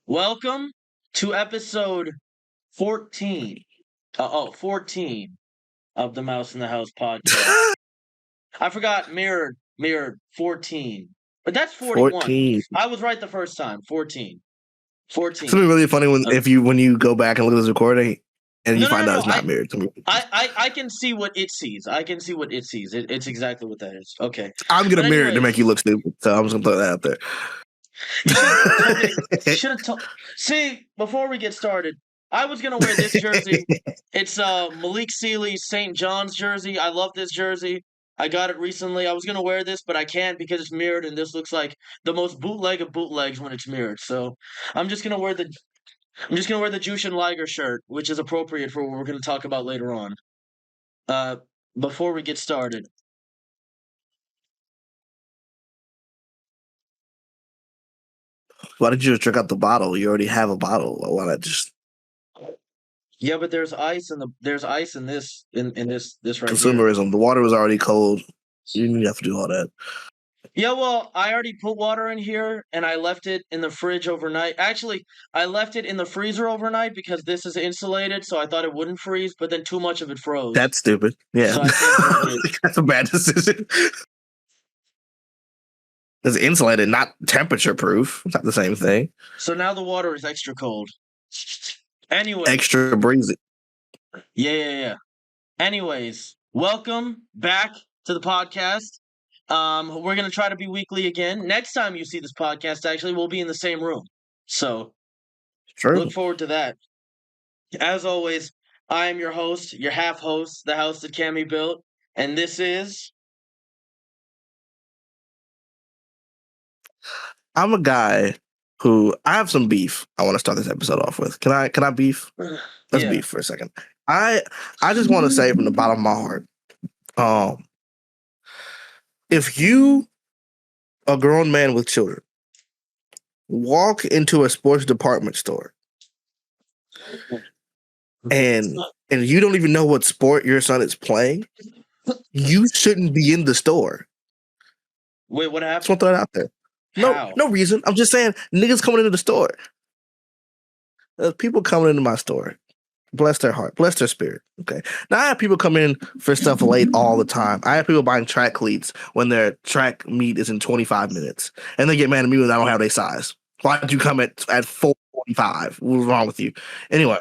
Welcome to episode 14. 14 of the Mouse in the House podcast. I forgot mirrored 14. But that's 41. 14. I was right the first time. 14. 14. It's gonna be really funny when you go back and look at this recording and you find out it's not mirrored to me. I can see what it sees. It's exactly what that is. Okay. I'm gonna mirror it to make you look stupid. So I'm just gonna throw that out there. Should have told. See, before we get started, I was gonna wear this jersey. It's Malik Sealy's St. John's jersey. I love this jersey. I got it recently. I was gonna wear this, but I can't because it's mirrored, and this looks like the most bootleg of bootlegs when it's mirrored. So I'm just gonna wear the Jushin Liger shirt, which is appropriate for what we're gonna talk about later on. Before we get started. Why did you just drink out the bottle? You already have a bottle. Why not just? Yeah, but there's ice in this right Consumerism. Here. The water was already cold. You didn't have to do all that. Yeah, well, I already put water in here and I left it in the fridge overnight. Actually, I left it in the freezer overnight because this is insulated, so I thought it wouldn't freeze, but then too much of it froze. That's stupid. Yeah. So that's a bad decision. It's insulated, not temperature proof. It's not the same thing. So now the water is extra cold. Anyway. Extra breezy. Yeah. Anyways, welcome back to the podcast. We're going to try to be weekly again. Next time you see this podcast, actually, we'll be in the same room. So, look forward to that. As always, I am your host, your half-host, the house that Cammy built, and this is... I'm a guy who I have some beef I want to start this episode off with. Can I beef? Let's beef for a second. I just want to say from the bottom of my heart, if you, a grown man with children, walk into a sports department store and you don't even know what sport your son is playing, you shouldn't be in the store. Wait, what happened? Just want to throw it out there. No reason. I'm just saying, niggas coming into the store. People coming into my store. Bless their heart. Bless their spirit. Okay. Now, I have people come in for stuff late all the time. I have people buying track cleats when their track meet is in 25 minutes. And they get mad at me when I don't have their size. Why did you come at 4:45? What was wrong with you? Anyway.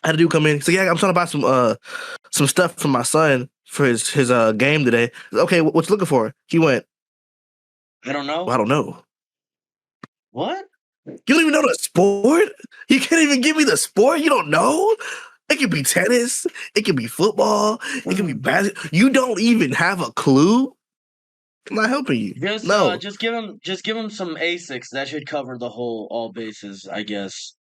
I had a dude come in. He said, yeah, I'm trying to buy some stuff for my son for his game today. Said, okay, what you looking for? He went, I don't know. Well, I don't know. What? You don't even know the sport? You can't even give me the sport? You don't know? It could be tennis. It could be football. It could be basketball. You don't even have a clue? I'm not helping you. Just give him some ASICs. That should cover all bases, I guess.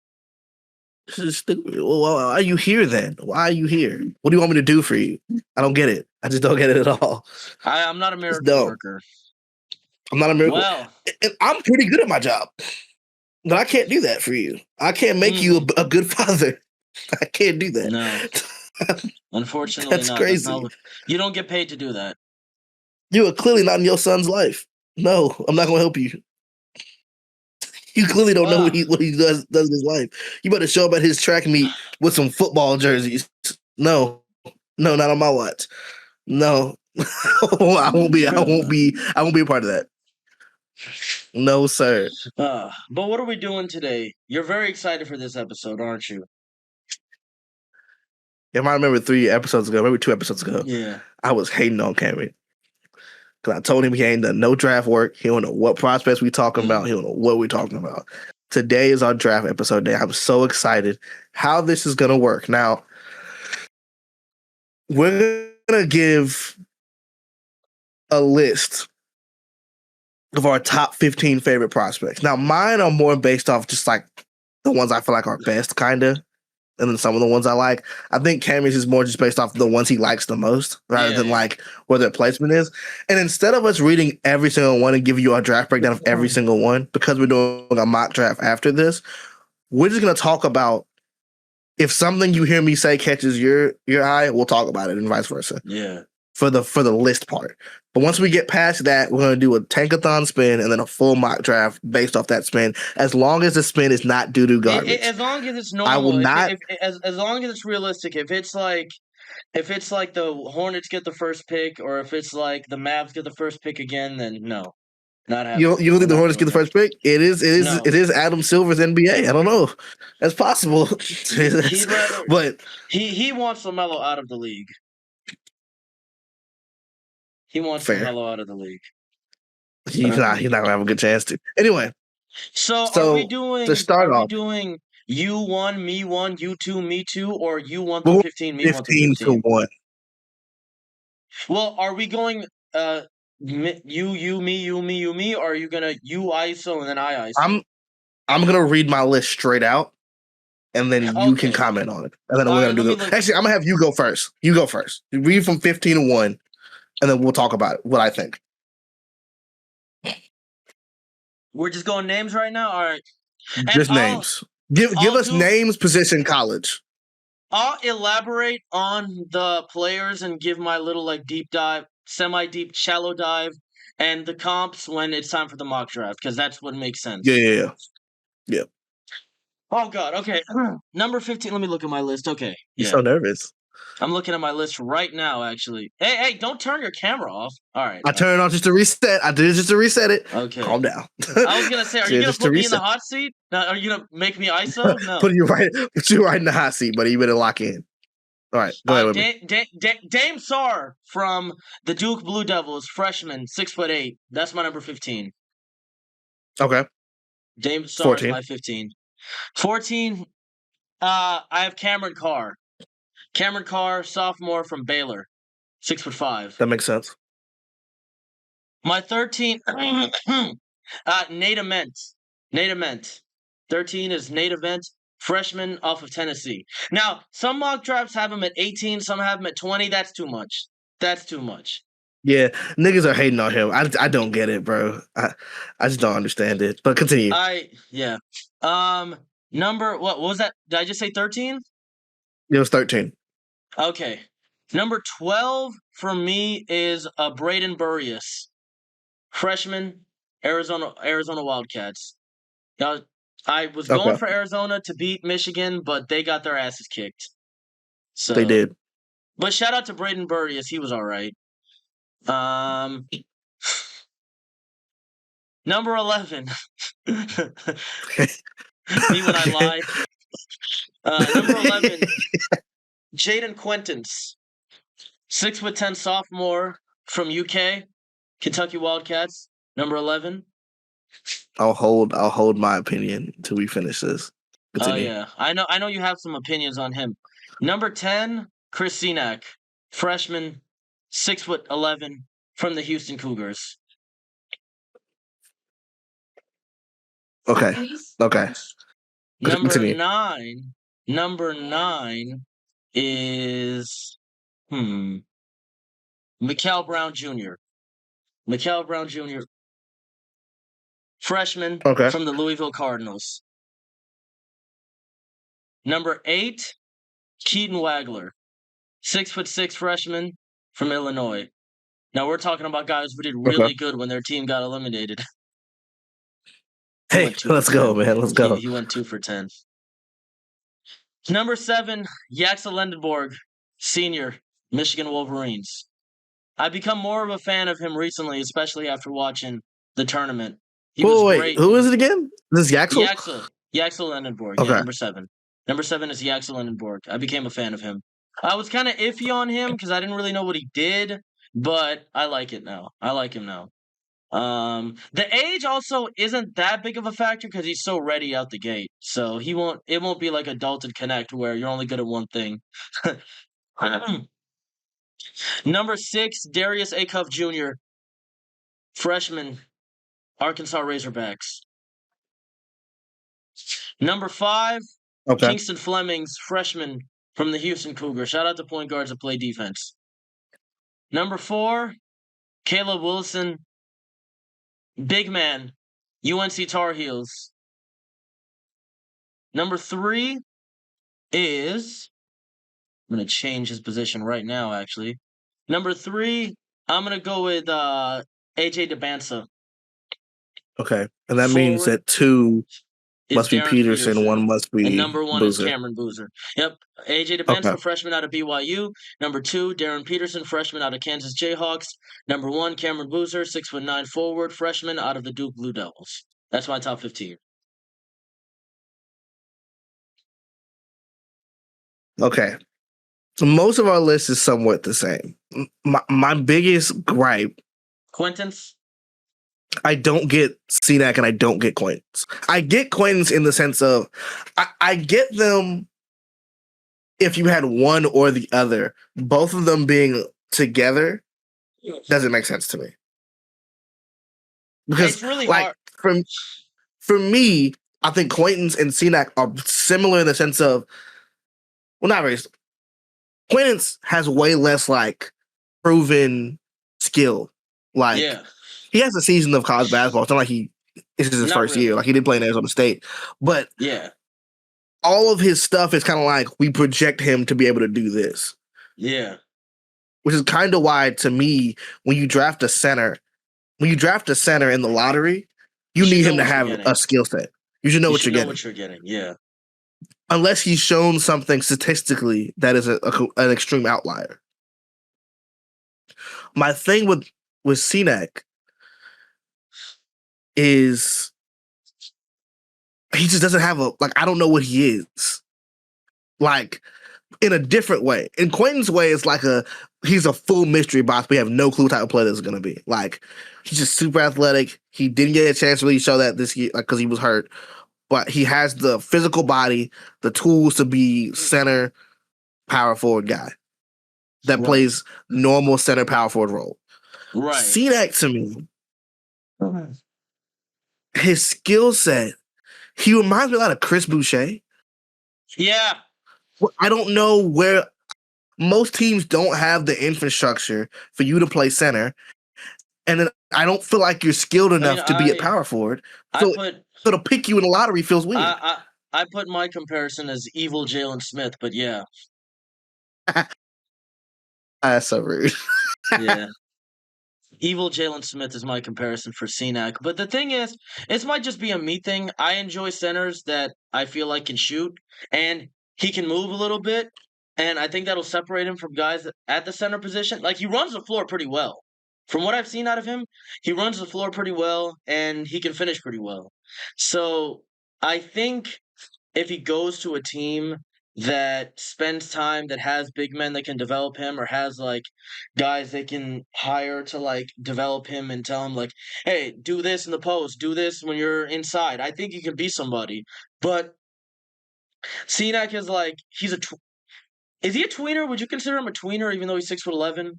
This is stupid. Well, why are you here then? Why are you here? What do you want me to do for you? I don't get it. I just don't get it at all. I'm not a miracle worker. I'm not a miracle. Well, and I'm pretty good at my job, but I can't do that for you. I can't make you a good father. I can't do that. No, unfortunately, that's crazy. You don't get paid to do that. You are clearly not in your son's life. No, I'm not going to help you. You clearly don't know what he does in his life. You better show up at his track meet with some football jerseys. No, not on my watch. No. I won't be a part of that. No, sir. But what are we doing today? You're very excited for this episode, aren't you? If I remember 2 episodes ago, yeah, I was hating on Cammy. Because I told him he ain't done no draft work. He don't know what prospects we talking about. He don't know what we're talking about. Today is our draft episode day. I'm so excited how this is going to work. Now, we're going to give a list of our top 15 favorite prospects. Now, mine are more based off just like the ones I feel like are best, kind of, and then some of the ones I like. I think Cammy's is more just based off the ones he likes the most, rather than like where their placement is. And instead of us reading every single one and giving you our draft breakdown of every single one, because we're doing a mock draft after this, we're just going to talk about if something you hear me say catches your eye, we'll talk about it and vice versa. Yeah. for the list part. But once we get past that, we're gonna do a tankathon spin and then a full mock draft based off that spin. As long as the spin is not doo-doo garbage. As long as it's I will normal, not. as long as it's realistic. If it's like the Hornets get the first pick, or if it's like the Mavs get the first pick again, then no, not happening. You don't think the Hornets get the first pick? It No. is Adam Silver's NBA. I don't know. That's possible. He'd rather, but he wants LaMelo out of the league. He wants fair. LaMelo out of the league. He's not gonna have a good chance to. Anyway. So are we doing to start off, doing you one, me one, you two, me two, or you want the 15, me want the 15 to 1? Well, are we going you, me, or are you gonna you ISO and then I ISO? I'm gonna read my list straight out, and then you can comment on it. And then we're gonna do the. Actually, I'm gonna have you go first. You go first. You read from 15 to 1, and then we'll talk about it, what I think. We're just going names right now? All right. Just names. Give us names, position, college. I'll elaborate on the players and give my little like deep dive, semi-deep, shallow dive, and the comps when it's time for the mock draft, because that's what makes sense. Yeah. Oh God. Okay. Number 15. Let me look at my list. Okay. You're so nervous. I'm looking at my list right now, actually. Hey, don't turn your camera off. All right. I turned it off just to reset. I did it just to reset it. Okay. Calm down. I was going to say, are you going to put me in the hot seat? Are you going to make me ISO? No. Put you right in the hot seat, buddy. You better lock in. All right. Go ahead with me. Dame Sarr from the Duke Blue Devils, freshman, 6'8". That's my number 15. Okay. Dame Sarr is my 15. 14, I have Cameron Carr. Cameron Carr, sophomore from Baylor, 6'5". That makes sense. My 13, Nate Ament. 13 is Nate Ament, freshman off of Tennessee. Now, some mock drafts have him at 18, some have him at 20. That's too much. Yeah, niggas are hating on him. I don't get it, bro. I just don't understand it. But continue. What was that? Did I just say 13? It was 13. Okay. Number 12 for me is Braden Burrius, freshman, Arizona Wildcats. Now, I was going for Arizona to beat Michigan, but they got their asses kicked. So they did. But shout out to Braden Burrius. He was all right. Number 11. Me when I lie. Number 11, Jaden Quentins, 6'10" sophomore from UK, Kentucky Wildcats. Number 11. I'll hold my opinion until we finish this. Continue. Oh yeah, I know you have some opinions on him. Number 10, Chris Senak, freshman, 6'11" from the Houston Cougars. Okay. Number 9 is Mikal Brown Jr. Freshman from the Louisville Cardinals. Number 8, Keaton Wagler, 6'6" freshman from Illinois. Now we're talking about guys who did really good when their team got eliminated. Hey, let's go, man. Let's go. He went 2 for 10. Number 7, Yaxel Lendenborg, senior, Michigan Wolverines. I've become more of a fan of him recently, especially after watching the tournament. He was great. Who is it again? This is Yaxel? Yaxel Lendenborg, yeah, number 7. Number 7 is Yaxel Lendenborg. I became a fan of him. I was kind of iffy on him because I didn't really know what he did, but I like it now. I like him now. The age also isn't that big of a factor because he's so ready out the gate. So it won't be like a Dalton Connect where you're only good at one thing. Number 6, Darius Acuff Jr., freshman, Arkansas Razorbacks. Number 5, Kingston Flemings, freshman from the Houston Cougars. Shout out to point guards that play defense. Number 4, Caleb Wilson, big man, UNC Tar Heels. Number 3 is, I'm going to change his position right now, actually. Number 3, I'm gonna go with AJ DeBansa. Okay, and that means Forward that 2 is must be Darren Peterson, Peterson. 1 must And be number 1 is Boozer. Cameron Boozer. Yep. AJ Okay. DeBansa, freshman out of BYU. Number 2, Darren Peterson, freshman out of Kansas Jayhawks. Number 1, Cameron Boozer, 6'9" forward, freshman out of the Duke Blue Devils. That's my top 15. Okay. So most of our list is somewhat the same. My biggest gripe, Quintance? I don't get CNAC and I don't get Quaintance. I get Quaintance in the sense of I get them if you had one or the other. Both of them being together doesn't make sense to me. Because It's really like hard. for me, I think Quaintance and CNAC are similar in the sense of, well, not very. Quaintance has way less like proven skill. Like Yeah. he has a season of college basketball. It's not like this is his Not first really. year. Like he did play in Arizona State, but Yeah. all of his stuff is kind of like we project him to be able to do this. Yeah. Which is kind of why, to me, when you draft a center in the lottery, you need him to have a skill set. You should know what you're getting. What you're getting. Yeah. Unless he's shown something statistically that is an extreme outlier. My thing with CNAC is he just doesn't have I don't know what he is. Like, in a different way. In Quentin's way, it's like he's a full mystery box. We have no clue what type of player this is going to be. Like, he's just super athletic. He didn't get a chance to really show that this year because he was hurt. But he has the physical body, the tools to be center, power forward guy that plays normal center power forward role. Right. CNAC to me, his skill set, he reminds me a lot of Chris Boucher. Yeah. I don't know where most teams don't have the infrastructure for you to play center. And then I don't feel like you're skilled enough to be at power forward. So to pick you in the lottery feels weird. I put my comparison as evil Jalen Smith, but yeah. That's so rude. Yeah. Evil Jalen Smith is my comparison for CNAC. But the thing is, it might just be a me thing. I enjoy centers that I feel like can shoot, and he can move a little bit, and I think that'll separate him from guys at the center position. Like, he runs the floor pretty well. From what I've seen out of him, he runs the floor pretty well, and he can finish pretty well. So I think if he goes to a team that spends time, that has big men that can develop him, or has like guys they can hire to like develop him and tell him like, hey, do this in the post, do this when you're inside, I think he can be somebody. But CNAC is like, is he a tweener? Would you consider him a tweener even though he's 6'11"?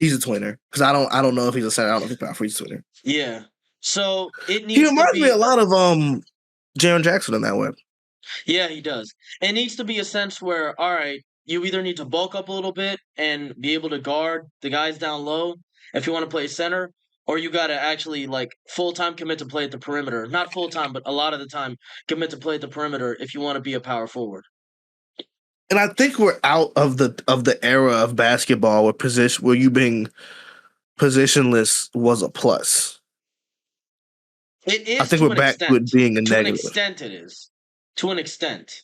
He's a tweener because I don't know if he's a center. I don't know if he's powerful. He's a tweener. Yeah. So it needs. He reminds me a lot of Jaren Jackson in that way. Yeah, he does. It needs to be a sense where, all right, you either need to bulk up a little bit and be able to guard the guys down low if you want to play center, or you got to actually like full-time commit to play at the perimeter. Not full-time, but a lot of the time commit to play at the perimeter if you want to be a power forward. And I think we're out of the era of basketball where you being positionless was a plus. It is. I think we're back to it being a negative. To an extent, it is. To an extent.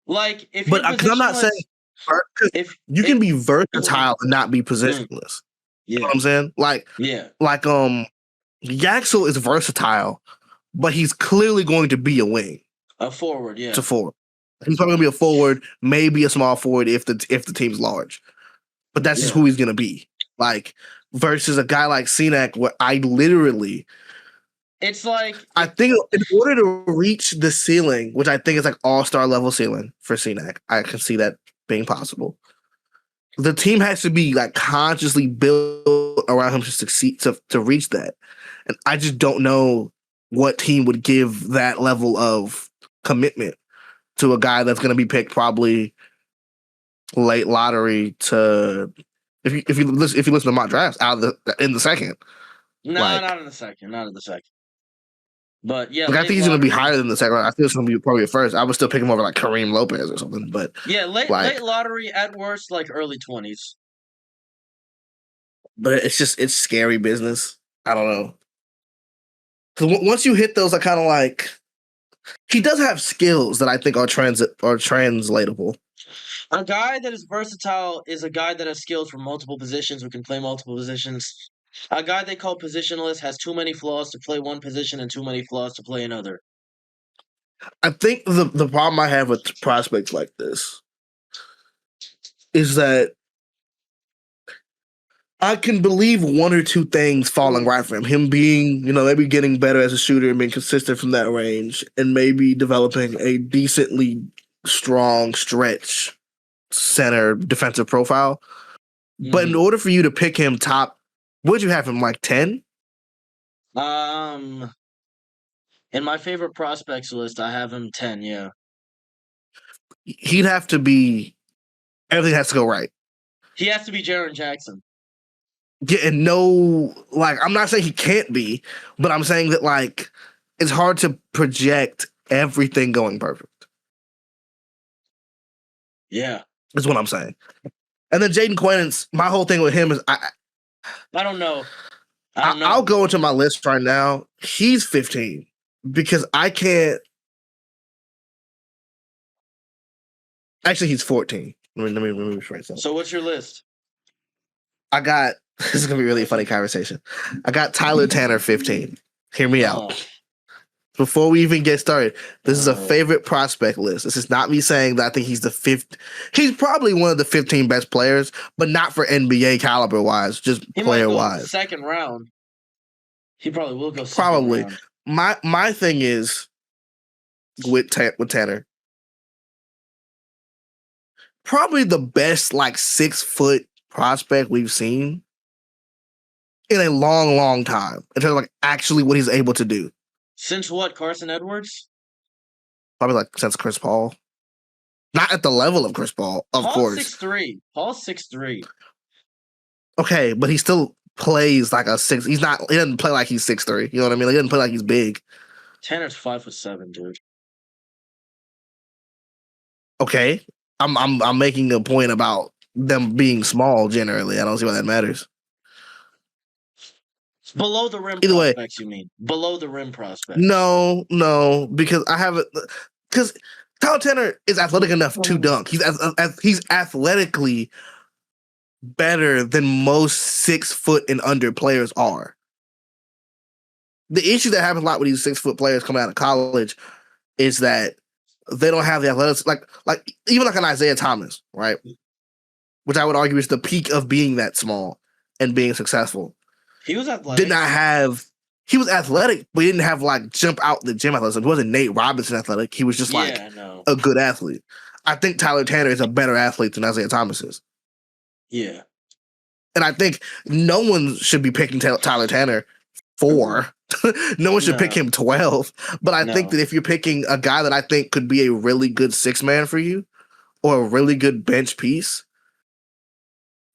Like, if but because I'm not saying you can be versatile and not be positionless. Yeah. You know what I'm saying? Like Yaxel is versatile, but he's clearly going to be a wing. A forward, yeah. It's a forward. He's probably gonna be a forward, maybe a small forward if the team's large. But that's just who he's gonna be. Like, versus a guy like CNAC, where I literally, it's like, I think in order to reach the ceiling, which I think is like all-star level ceiling for CNAC, I can see that being possible. The team has to be like consciously built around him to succeed to reach that. And I just don't know what team would give that level of commitment to a guy that's going to be picked probably late lottery to if you listen to mock drafts in the second. No, not in the second. Not in the second. But yeah, like, I think he's going to be higher than the second. I think it's going to be probably first. I would still pick him over like Kareem Lopez or something. But yeah, late lottery at worst, like early 20s. but it's scary business. I don't know. Because once you hit those, I kind of like he does have skills that I think are translatable. A guy that is versatile is a guy that has skills for multiple positions, who can play multiple positions. A guy they call positionless has too many flaws to play one position and too many flaws to play another. I think the problem I have with prospects like this is that I can believe one or two things falling right for him. Him being, maybe getting better as a shooter and being consistent from that range, and maybe developing a decently strong stretch center defensive profile. Mm-hmm. But in order for you to pick him top, would you have him like 10? In my favorite prospects list, I have him 10, yeah. He'd have to be, everything has to go right. He has to be Jaren Jackson. Yeah, and I'm not saying he can't be, but I'm saying that, like, it's hard to project everything going perfect. Yeah. That's what I'm saying. And then Jaden Quennens, my whole thing with him is I don't know. I'll go into my list right now. He's 15 because I can't. Actually, he's 14. Let me rephrase that. So what's your list? I got. This is gonna be really a funny conversation. I got Tyler Tanner 15. Hear me out. Before we even get started, this is a favorite prospect list. This is not me saying that I think he's the fifth. He's probably one of the 15 best players, but not for NBA caliber wise, just player wise. Second round. He probably will go second round. My thing is with Tanner. Probably the best 6 foot prospect we've seen in a long, long time in terms of actually what he's able to do. Since what? Carson Edwards? Probably since Chris Paul. Not at the level of Chris Paul, of course. 6'3". Paul's 6'3". Okay, but he still plays like a 6. He doesn't play like he's 6'3". You know what I mean? He doesn't play like he's big. Tanner's 5'7", dude. Okay. I'm making a point about them being small generally. I don't see why that matters. Below the rim prospects, you mean? Below the rim prospects. No, because because Tyler Tanner is athletic enough to dunk. He's athletically better than most 6 foot and under players are. The issue that happens a lot with these 6 foot players coming out of college is that they don't have the athletics, even an Isaiah Thomas, right? Which I would argue is the peak of being that small and being successful. He was athletic. He was athletic, but he didn't have jump out the gym athleticism. He wasn't Nate Robinson athletic. He was just a good athlete. I think Tyler Tanner is a better athlete than Isaiah Thomas is. Yeah. And I think no one should be picking Tyler Tanner 4. No one should pick him 12. But I think that if you're picking a guy that I think could be a really good 6-man for you or a really good bench piece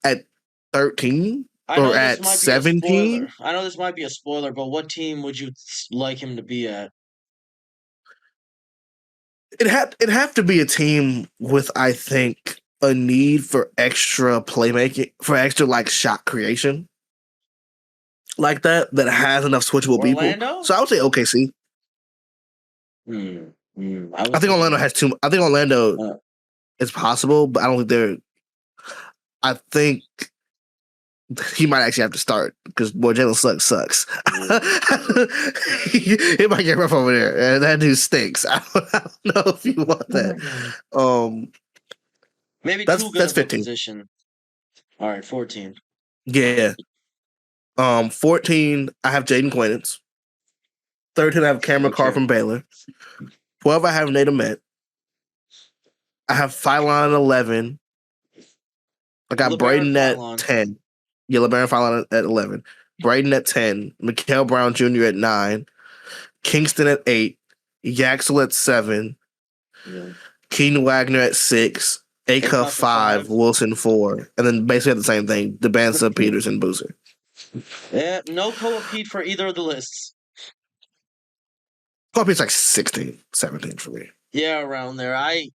at 13 or at 17. I know this might be a spoiler, but what team would you like him to be at? It'd have to be a team with, I think, a need for extra playmaking, for extra shot creation. Like that has enough switchable Orlando? people. So I would say OKC. I think Orlando has too. I think Orlando is possible, but I don't think they're. I think he might actually have to start because Jalen sucks. He might get rough over there, and that dude stinks. I don't know if you want that. Maybe that's 15. Position. All right, 14. Yeah. 14, I have Jaden Quennens. 13, I have Cameron Carr from Baylor. 12, I have Nate Emanate. I have Phylon at 11. I got LeBaron Braden at 10. Yeah, LeBaron Phylon at 11. Braden at 10. Mikael Brown Jr. at 9. Kingston at 8. Yaxel at 7. Yeah. Keaton Wagner at 6. Acuff 5. Wilson 4. And then basically the same thing. Debanza, Peters, and Boozer. Yeah, no co-repeat for either of the lists. Co-repeat's 16, 17 for me. Yeah, around there. I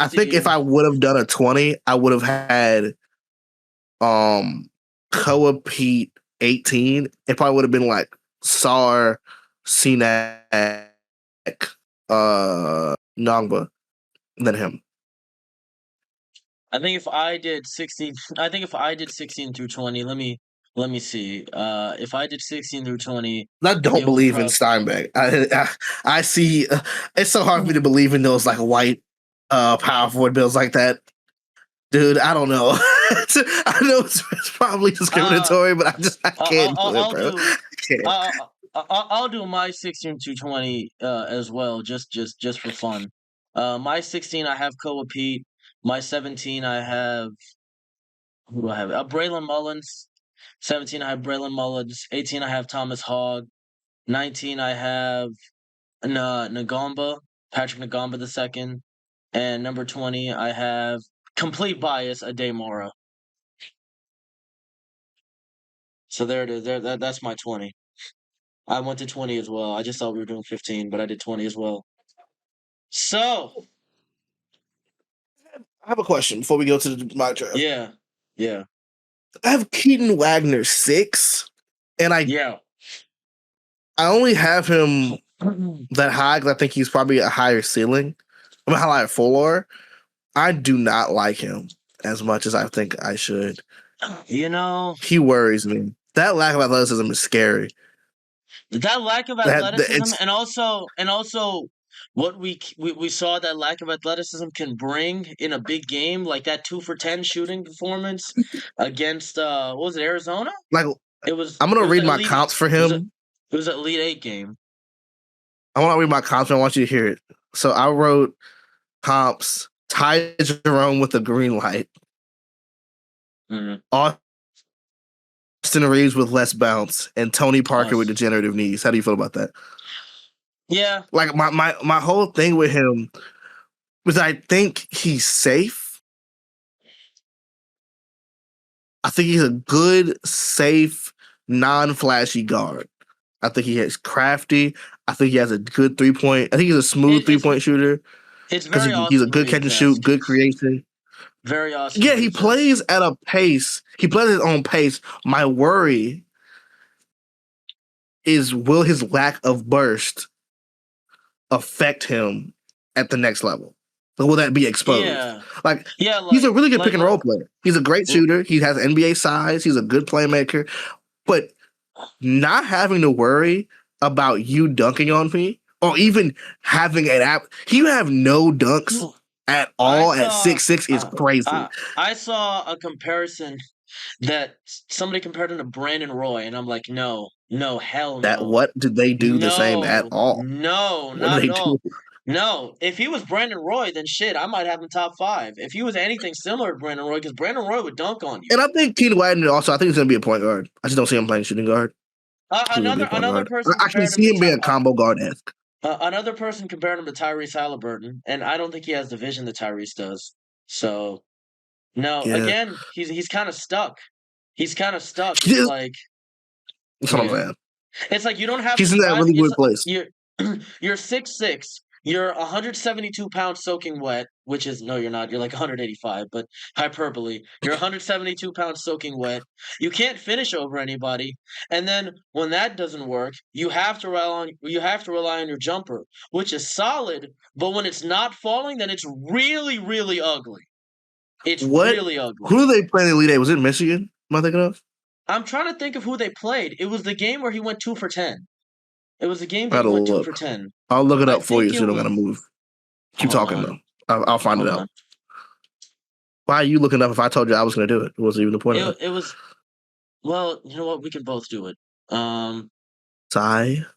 think if I would have done a 20, I would have had Koa Pete 18, it probably would have been like Sar, Cenac, Nongba, than him. I think if I did 16 through 20, let me see. If I did 16 through 20, I don't it would believe in probably Steinbeck. I see. It's so hard for me to believe in those like white power forward builds like that, dude. I don't know. I know it's probably discriminatory, but I can't do it, I'll bro. do I can't. I'll do my 16 to 20 as well, just for fun. My 16 I have Koa Pete. My 17 I have who do I have? Braylon Mullins. 17 I have Braylon Mullins. 18 I have Thomas Hogg. 19 I have Nagamba, Patrick Nagamba the second, and number 20 I have complete bias Ademora. So there it is. That's my 20. I went to 20 as well. I just thought we were doing 15, but I did 20 as well. So, I have a question before we go to my draft. yeah. I have Keaton Wagner 6, and I only have him that high because I think he's probably a higher ceiling. I'm a higher floor. I do not like him as much as I think I should. You know, He worries me. That lack of athleticism is scary. that lack of athleticism, and also what we saw that lack of athleticism can bring in a big game, like that 2 for 10 shooting performance against what was it, Arizona? Like, It was. I'm gonna It was read an my elite. comps for him. It was an Elite Eight game. I want to read my comps. And I want you to hear it. So I wrote comps. Ty Jerome with the green light. Mm-hmm. Austin Reeves with less bounce, and Tony Parker with degenerative knees. How do you feel about that? Yeah. Like my whole thing with him was I think he's safe. I think he's a good, safe, non-flashy guard. I think he is crafty. I think he has a good 3-point. I think he's a smooth 3-point shooter. It's very Austin he's a good catch and shoot, good creation. Very awesome. Yeah, he plays at a pace. He plays at his own pace. My worry is, will his lack of burst affect him at the next level? Or will that be exposed? He's a really good pick and roll player. He's a great shooter. He has NBA size. He's a good playmaker. But not having to worry about you dunking on me or even having an app, you have no dunks at all at 6'6" is crazy. I saw a comparison that somebody compared him to Brandon Roy, and I'm like, no, hell no. What did they do the same at all? No, not at all. No, if he was Brandon Roy, then shit, I might have him top 5. If he was anything similar to Brandon Roy, because Brandon Roy would dunk on you. And I think Keaton Wagner also, I think he's going to be a point guard. I just don't see him playing shooting guard. Another person. I can see him being a combo guard-esque. Another person compared him to Tyrese Halliburton, and I don't think he has the vision that Tyrese does. So, no, again, he's kind of stuck. He's kind of stuck. It's like, that's what I'm saying. It's like you don't have. He's in that really weird place. You're 6'6". You're 172 pounds soaking wet, which is no, you're not. You're like 185, but hyperbole. You're 172 pounds soaking wet. You can't finish over anybody, and then when that doesn't work, you have to rely on your jumper, which is solid. But when it's not falling, then it's really, really ugly. It's really ugly. Who do they play in the Elite Eight? Was it Michigan? Am I thinking of? I'm trying to think of who they played. It was the game where he went 2 for 10. It was a game that he went 2 for 10. I'll look it up for you so you don't gotta move. Keep talking though. I'll find it out. Why are you looking up if I told you I was gonna do it? It wasn't even the point of it. It was, well, you know what? We can both do it. Ty.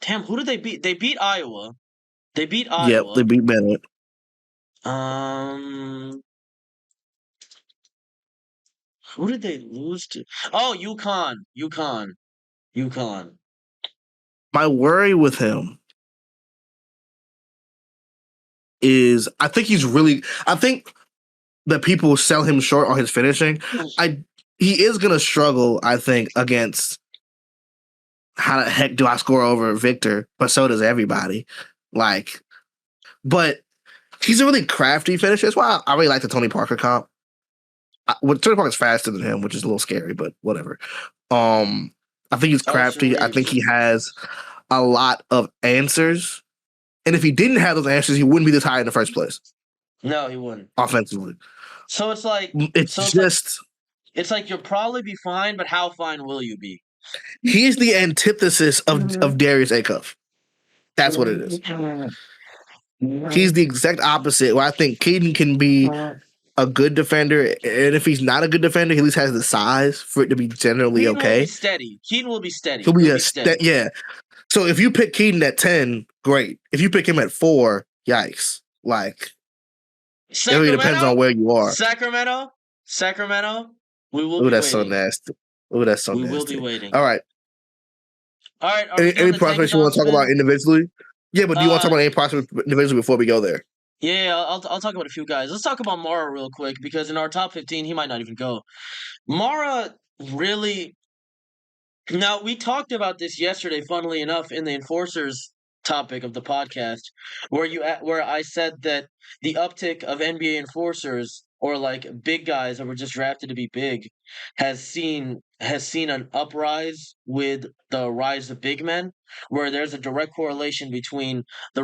Damn, who did they beat? They beat Iowa. Yep, they beat Bennett. Who did they lose to? Oh, UConn. My worry with him is I think that people sell him short on his finishing. He is gonna struggle, I think, against how the heck do I score over Victor, but so does everybody. But he's a really crafty finisher. That's why I really like the Tony Parker comp. Tony Parker's faster than him, which is a little scary, but whatever. I think he's crafty. I think he has a lot of answers. And if he didn't have those answers, he wouldn't be this high in the first place. No, he wouldn't. Offensively. So it's like it's like you'll probably be fine, but how fine will you be? He's the antithesis of Darius Acuff. That's what it is. He's the exact opposite. Where I think Keaton can be a good defender, and if he's not a good defender, he at least has the size for it to be generally Keaton okay. Will be steady. Keaton will be steady. He'll be steady. Yeah. So if you pick Keaton at 10, great. If you pick him at 4, yikes. Like, it really depends on where you are. Sacramento. We will. Ooh, that's so nasty. Ooh, that's so nasty. We will be waiting. All right. All right. Any prospects you want to talk about individually? Yeah, but do you want to talk about any prospects individually before we go there? Yeah, I'll talk about a few guys. Let's talk about Mara real quick because in our top 15, he might not even go. Mara really. Now, we talked about this yesterday, funnily enough, in the Enforcers topic of the podcast, where I said that the uptick of NBA enforcers or like big guys that were just drafted to be big has seen an uprise with the rise of big men, where there's a direct correlation between the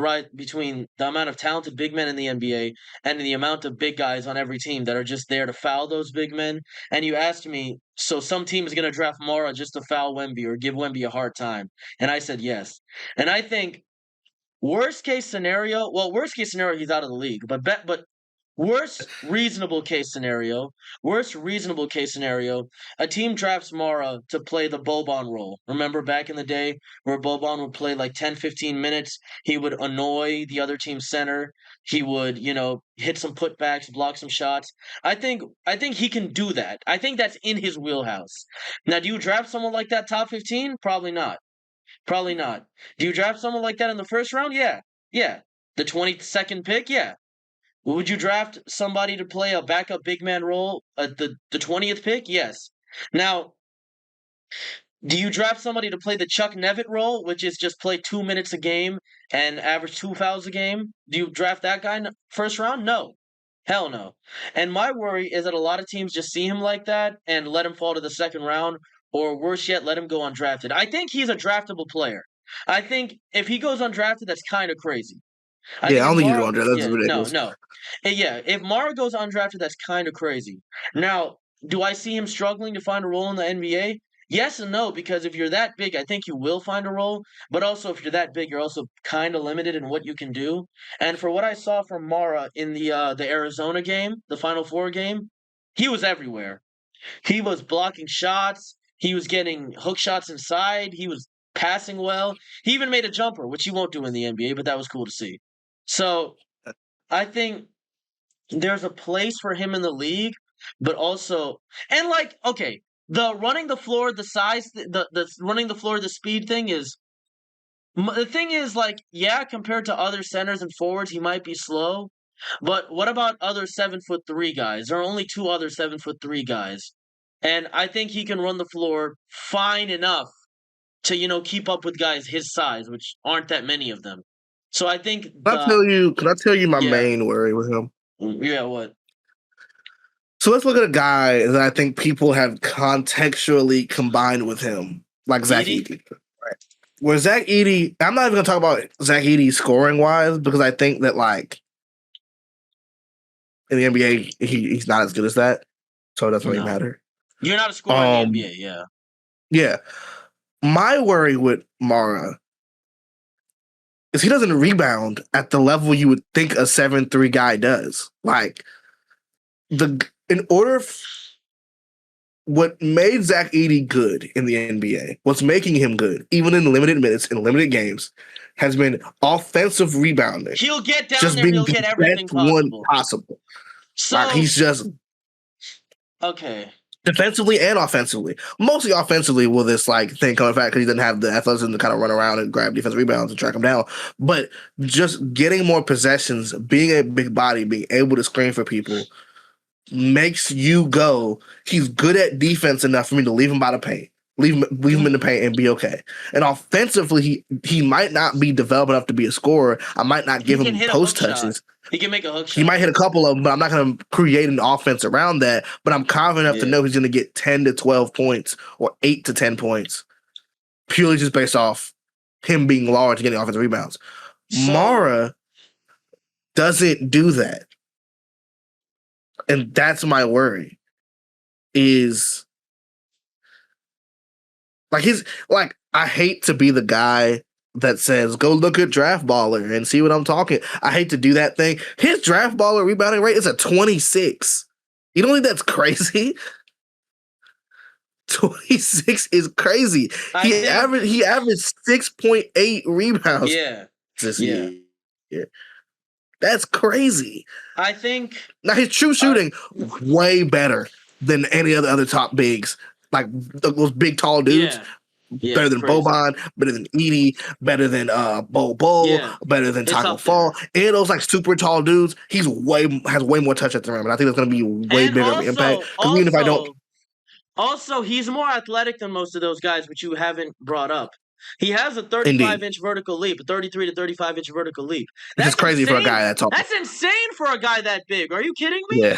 amount of talented big men in the NBA and the amount of big guys on every team that are just there to foul those big men. And you asked me, so some team is going to draft Mara just to foul Wemby or give Wemby a hard time, and I said yes. And I think worst case scenario, he's out of the league, but worst reasonable case scenario, a team drafts Mara to play the Boban role. Remember back in the day where Boban would play like 10, 15 minutes, he would annoy the other team's center, he would, hit some putbacks, block some shots. I think he can do that. I think that's in his wheelhouse. Now, do you draft someone like that top 15? Probably not. Do you draft someone like that in the first round? Yeah. The 22nd pick? Yeah. Would you draft somebody to play a backup big man role at the 20th pick? Yes. Now, do you draft somebody to play the Chuck Nevitt role, which is just play 2 minutes a game and average 2 fouls a game? Do you draft that guy in the first round? No. Hell no. And my worry is that a lot of teams just see him like that and let him fall to the second round, or worse yet, let him go undrafted. I think he's a draftable player. I think if he goes undrafted, that's kind of crazy. I don't think he's going undrafted. That's ridiculous. No. Yeah, if Mara goes undrafted, that's kind of crazy. Now, do I see him struggling to find a role in the NBA? Yes and no, because if you're that big, I think you will find a role. But also, if you're that big, you're also kind of limited in what you can do. And for what I saw from Mara in the Arizona game, the Final Four game, he was everywhere. He was blocking shots. He was getting hook shots inside. He was passing well. He even made a jumper, which he won't do in the NBA, but that was cool to see. So I think there's a place for him in the league, but also, and like, okay, the running the floor, the size, the running the floor, the speed thing is, the thing is like, yeah, compared to other centers and forwards, he might be slow, but what about other 7'3" guys? There are only 2 other 7'3" guys. And I think he can run the floor fine enough to, keep up with guys his size, which aren't that many of them. So I think. Can I tell you my main worry with him? Yeah, what? So let's look at a guy that I think people have contextually combined with him, like Zach Edey. Right. Where Zach Edey, I'm not even going to talk about Zach Edey scoring wise because I think that like in the NBA he's not as good as that, so it doesn't really matter. You're not a scorer in the NBA, yeah. Yeah. My worry with Mara is he doesn't rebound at the level you would think a 7'3" guy does. Like, what made Zach Edey good in the NBA, what's making him good, even in limited minutes, in limited games, has been offensive rebounding. He'll get down there and he'll get everything possible. So, like, he's just... Okay. Defensively and offensively. Mostly offensively with this thing coming back because he doesn't have the athleticism to kind of run around and grab defensive rebounds and track them down. But just getting more possessions, being a big body, being able to screen for people makes you go, he's good at defense enough for me to leave him by the paint. Leave him in the paint and be okay. And offensively, he might not be developed enough to be a scorer. I might not give him post touches. He can make a hook shot. He might hit a couple of them, but I'm not going to create an offense around that. But I'm confident enough to know he's going to get 10 to 12 points or 8 to 10 points, purely just based off him being large and getting offensive rebounds. Mara doesn't do that. And that's my worry. Is I hate to be the guy that says, go look at draftballr and see what I'm talking. I hate to do that thing. His draftballr rebounding rate is a 26. You don't think that's crazy? 26 is crazy. He averaged 6.8 rebounds. This year. That's crazy. I think now his true shooting way better than any other top bigs, like those big tall dudes. Better than Boban, better than Edie, better than Bo, better than Taco Fall. And those like super tall dudes, has way more touch at the rim, and I think that's going to be way bigger of an impact. Because even if I don't, also he's more athletic than most of those guys, which you haven't brought up. He has a 35-inch vertical leap, a 33 to 35-inch vertical leap. That's crazy for a guy that tall. That's insane for a guy that big. Are you kidding me? Yeah.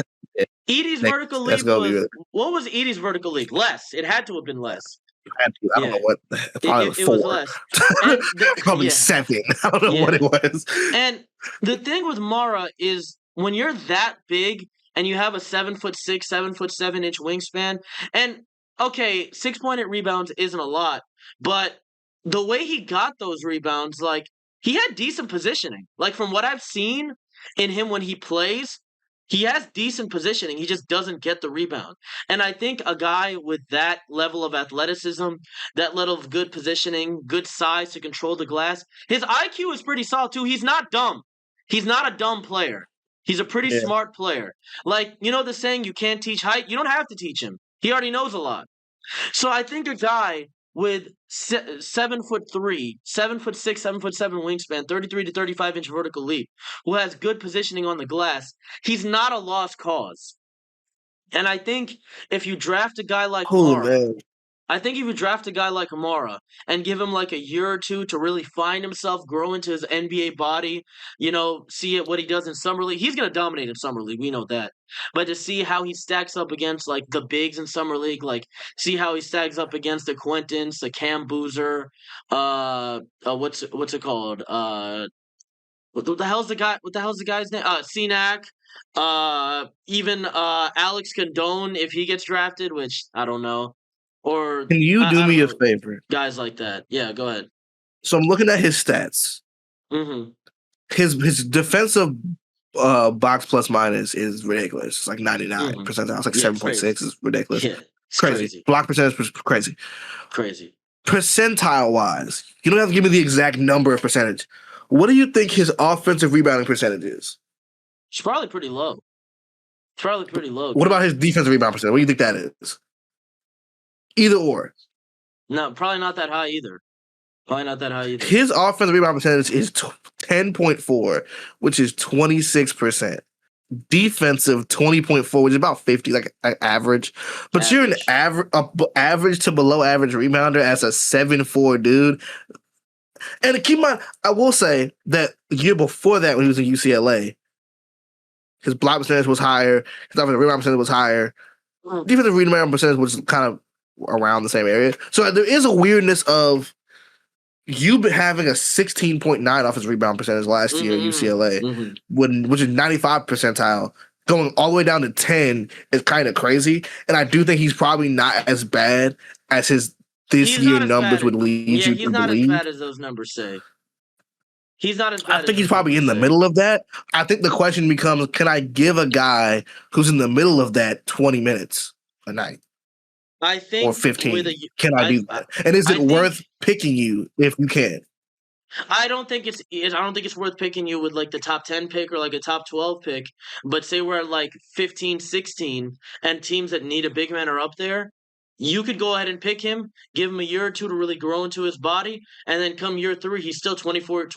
Edie's vertical leap was what was Edie's vertical leap? Less. It had to have been less. I don't know what. Probably it was less. Probably 7. I don't know what it was. And the thing with Mara is when you're that big and you have a 7'6", 7'7" wingspan, and okay, 6.8 rebounds isn't a lot, but the way he got those rebounds, like he had decent positioning. Like from what I've seen in him when he plays, he has decent positioning. He just doesn't get the rebound. And I think a guy with that level of athleticism, that level of good positioning, good size to control the glass, his IQ is pretty solid too. He's not dumb. He's not a dumb player. He's a pretty smart player. Like, you know the saying, you can't teach height? You don't have to teach him. He already knows a lot. So I think a guy with 7'3", 7'6", 7'7" wingspan, 33 to 35-inch vertical leap, who has good positioning on the glass, he's not a lost cause. And I think if you draft a guy like Amara, and give him like a year or two to really find himself, grow into his NBA body, see what he does in Summer League. He's going to dominate in Summer League. We know that. But to see how he stacks up against like the bigs in Summer League, like see how he stacks up against the Quentins, the Cam Boozer, what's it called? What the hell's the guy's name? Cenac. Even Alex Condone, if he gets drafted, which I don't know. Or can you do me a favor? Guys like that. Yeah, go ahead. So I'm looking at his stats. Mm-hmm. His defensive box plus minus is ridiculous. It's like 99 percentile. It's like 7.6. It's ridiculous. Yeah, it's crazy. Block percentage was crazy. Crazy. Percentile wise, you don't have to give me the exact number of percentage. What do you think his offensive rebounding percentage is? It's probably pretty low. What about his defensive rebound percentage? What do you think that is? Either or. No, probably not that high either. His offensive rebound percentage is 10.4, which is 26%. Defensive 20.4, which is about 50, like average. But you're an average to below average rebounder as a 7'4" dude. And keep in mind, I will say that the year before that, when he was in UCLA, his block percentage was higher. His offensive rebound percentage was higher. Defensive rebound percentage was kind of around the same area. So there is a weirdness of you having a 16.9 offensive rebound percentage last year at UCLA, which is 95 percentile, going all the way down to 10 is kind of crazy. And I do think he's probably not as bad as his this year numbers would lead you to believe. He's not as bad as those numbers say. He's not as bad. I think he's probably in the middle of that. I think the question becomes, can I give a guy who's in the middle of that 20 minutes a night? I think, or 15. Can I do that? And is it worth picking you if you can? I don't think it's worth picking you with like the top 10 pick or like a top 12 pick. But say we're at like 15, 16, and teams that need a big man are up there. You could go ahead and pick him, give him a year or two to really grow into his body, and then come year 3, he's still 24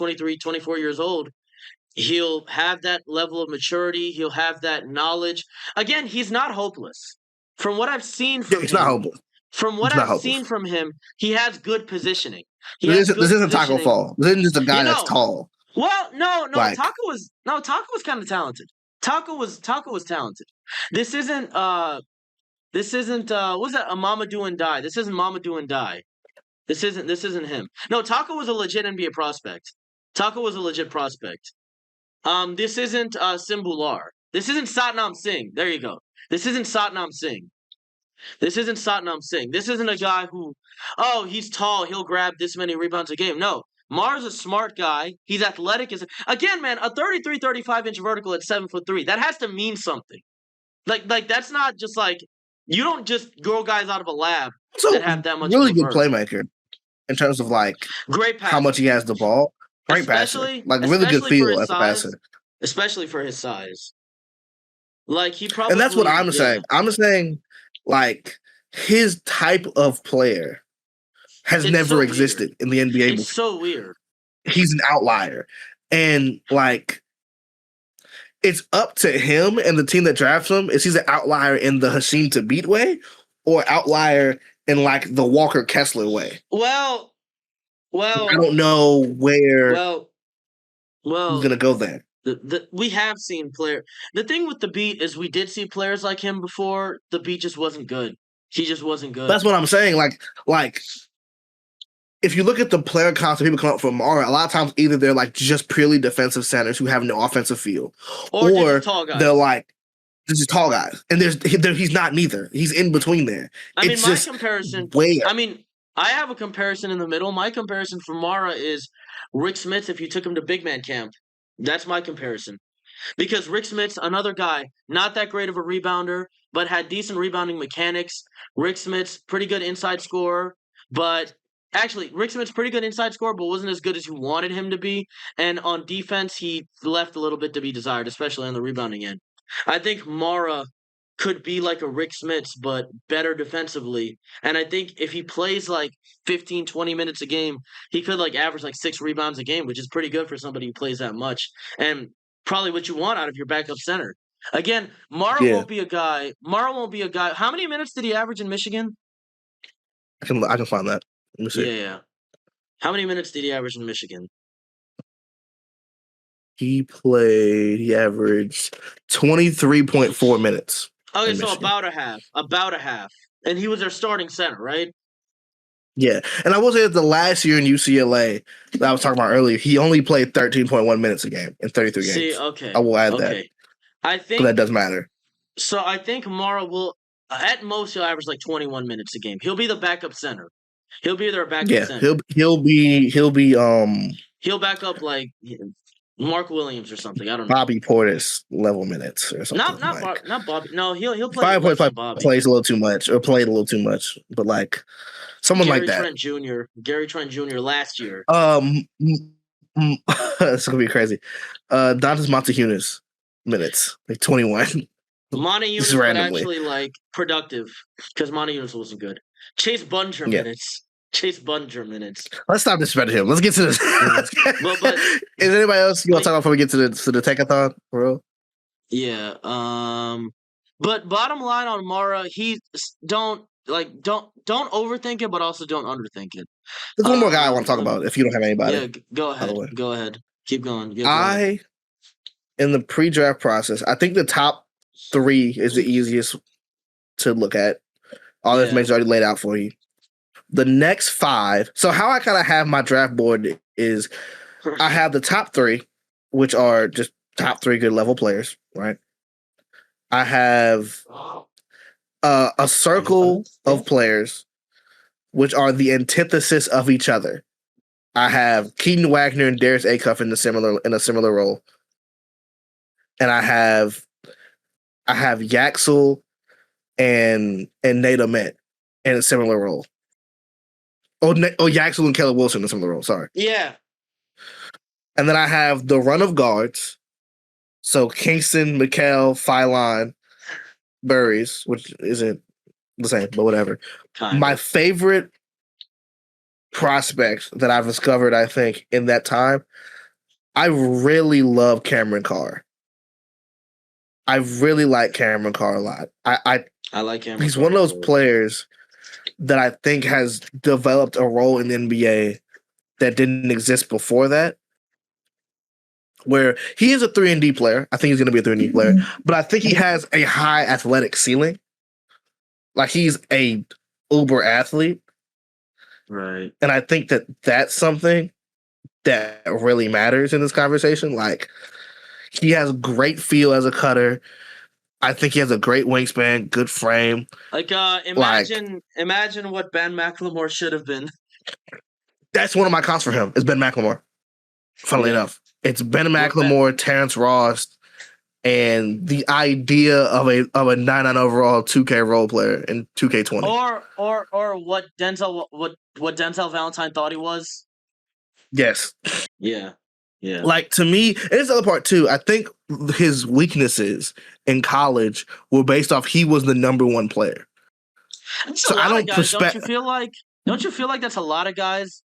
years old. He'll have that level of maturity. He'll have that knowledge. Again, he's not hopeless. From what I've seen from him, not hopeless. From what It's not I've hopeless. seen from him, he has good positioning. This isn't Taco Fall. This isn't just a guy that's tall. Well, no, Like, Taco was kind of talented. Taco was talented. This isn't what's that? A Mamadou and Die. This isn't Mamadou and Die. This isn't him. No, Taco was a legit NBA prospect. Taco was a legit prospect. This isn't Simbular. This isn't Satnam Singh. There you go. This isn't Satnam Singh. This isn't Satnam Singh. This isn't a guy who, oh, he's tall, he'll grab this many rebounds a game. No. Mar's a smart guy. He's athletic. Again, man, a 33, 35-inch vertical at 7'3". That has to mean something. Like that's not just like, you don't just grow guys out of a lab that have that much. Really good playmaker in terms of like great passer. How much he has the ball. Great passer. Like really good feel as a passer. Especially for his size. Like he probably. And that's what I'm saying. I'm saying like his type of player has never existed in the NBA. It's so weird. He's an outlier. And like it's up to him and the team that drafts him. Is he's an outlier in the Hasheem Thabit way or outlier in like the Walker Kessler way? Well, I don't know where well he's gonna go there. We have seen players. The thing with the Beat is we did see players like him before. The Beat just wasn't good. He just wasn't good. That's what I'm saying. Like if you look at the player comps that people come up from Mara, a lot of times either they're like just purely defensive centers who have no offensive feel, or they're like this is tall guys, and he's not neither. He's in between there. I mean, my comparison. I mean, I have a comparison in the middle. My comparison for Mara is Rick Smits if you took him to big man camp. That's my comparison. Because Rick Smits, another guy, not that great of a rebounder, but had decent rebounding mechanics. Rick Smits, pretty good inside scorer, but actually, Rick Smits, pretty good inside scorer, but wasn't as good as you wanted him to be. And on defense, he left a little bit to be desired, especially on the rebounding end. I think Mara could be like a Rick Smits, but better defensively. And I think if he plays like 15, 20 minutes a game, he could like average like 6 rebounds a game, which is pretty good for somebody who plays that much. And probably what you want out of your backup center. Again, Mara won't be a guy. How many minutes did he average in Michigan? I can find that. Let me see. Yeah. How many minutes did he average in Michigan? He averaged 23.4 minutes. Okay, so about a half. And he was their starting center, right? Yeah. And I will say that the last year in UCLA that I was talking about earlier, he only played 13.1 minutes a game in 33 games. See, okay. I will add that. I think that does matter. So I think Mara will, at most, he'll average like 21 minutes a game. He'll be the backup center. He'll be their backup center. He'll back up like Mark Williams or something. I don't know. Bobby Portis level minutes or something. Not Bobby. No, he'll play. Bobby plays a little too much or played a little too much, but like someone like that. Gary Trent Jr. last year. It's gonna be crazy. Dantas Montehunas minutes like 21. Montehunas was actually like productive because Montehunas wasn't good. Chase Bunger minutes. Let's stop disrespecting him. Let's get to this. but is there anybody else you want to talk about before we get to the Tech-a-thon, bro? Yeah. But bottom line on Mara, don't overthink it, but also don't underthink it. There's one more guy I want to talk about. If you don't have anybody, yeah, go ahead. Keep going. In the pre-draft process, I think the top 3 is the easiest to look at. All the information already laid out for you. The next 5. So how I kind of have my draft board is I have the top 3, which are just top 3 good level players, right? I have a circle of players, which are the antithesis of each other. I have Keaton Wagner and Darius Acuff in a similar role, and I have Yaxel and Nate Ahmet in a similar role. Yaxel and Caleb Wilson in a similar role. Sorry. Yeah. And then I have the run of guards. So Kingston, McHale, Phylon, Burries, which isn't the same, but whatever. My favorite prospect that I've discovered, I think, in that time, I really love Cameron Carr. I really like Cameron Carr a lot. I like Cameron. He's one of those players that I think has developed a role in the NBA that didn't exist before that. Where he is a 3-and-D player. I think he's going to be a 3-and-D player. But I think he has a high athletic ceiling. Like, he's a uber athlete. Right. And I think that that's something that really matters in this conversation. Like, he has great feel as a cutter. I think he has a great wingspan, good frame. Like, imagine what Ben McLemore should have been. That's one of my comps for him, is Ben McLemore. Funnily enough. It's Ben McLemore, Terrence Ross, and the idea of a 99 overall 2K role player in 2K20. Or what Denzel Valentine thought he was. Yes. Yeah. Yeah. Like, to me, and this the other part too. I think his weaknesses in college were based off he was the number one player. So I don't guys, don't you feel like that's a lot of guys?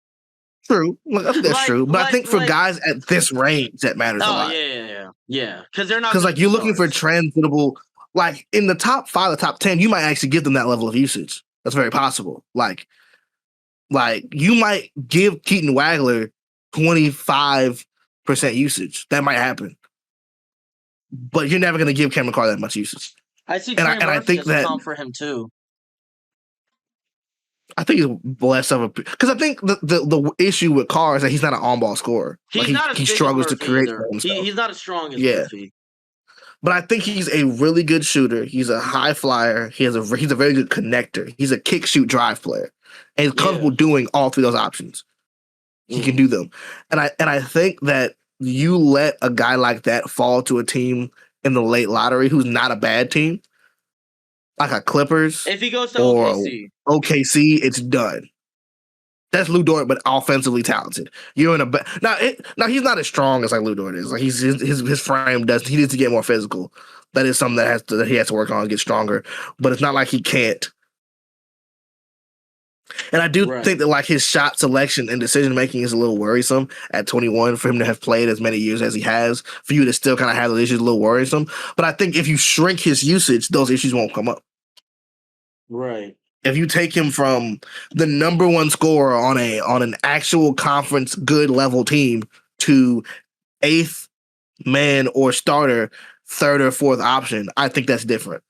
True. I think that's true. But I think for guys at this range, that matters a lot. Yeah. Because they're not. Because, like, you're looking for transitable. Like, in the top 5, the top 10, you might actually give them that level of usage. That's very possible. Like you might give Keaton Wagler 25% usage. That might happen. But you're never going to give Cameron Carr that much usage. I see. And I think that comp for him too. I think he's less of a, because I think the issue with Carr is that he's not an on-ball scorer. He struggles to create for himself. He's not as strong as Murphy. But I think he's a really good shooter. He's a high flyer. He's a very good connector. He's a kick, shoot, drive player, and he's comfortable doing all three of those options. He can do them, and I think that you let a guy like that fall to a team in the late lottery who's not a bad team, like a Clippers, if he goes to OKC, it's done. That's Lou Dort, but offensively talented. You're in a now he's not as strong as like Lou Dort is. Like, his frame he needs to get more physical. That is something that he has to work on and get stronger. But it's not like he can't. And I do think that, like, his shot selection and decision making is a little worrisome at 21 for him to have played as many years as he has. For you to still kind of have those issues, a little worrisome. But I think if you shrink his usage, those issues won't come up. Right. If you take him from the number one scorer on an actual conference good level team to 8th man or starter, 3rd or 4th option, I think that's different.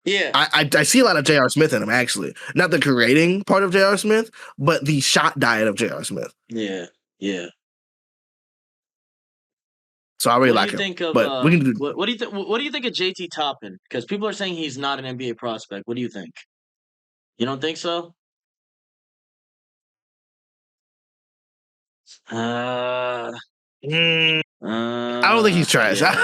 Yeah. I see a lot of J.R. Smith in him, actually. Not the creating part of J.R. Smith, but the shot diet of J.R. Smith. Yeah. So I really like him. But we can do. What do you think of JT Toppin? Because people are saying he's not an NBA prospect. What do you think? You don't think so? I don't think he's trash. Yeah.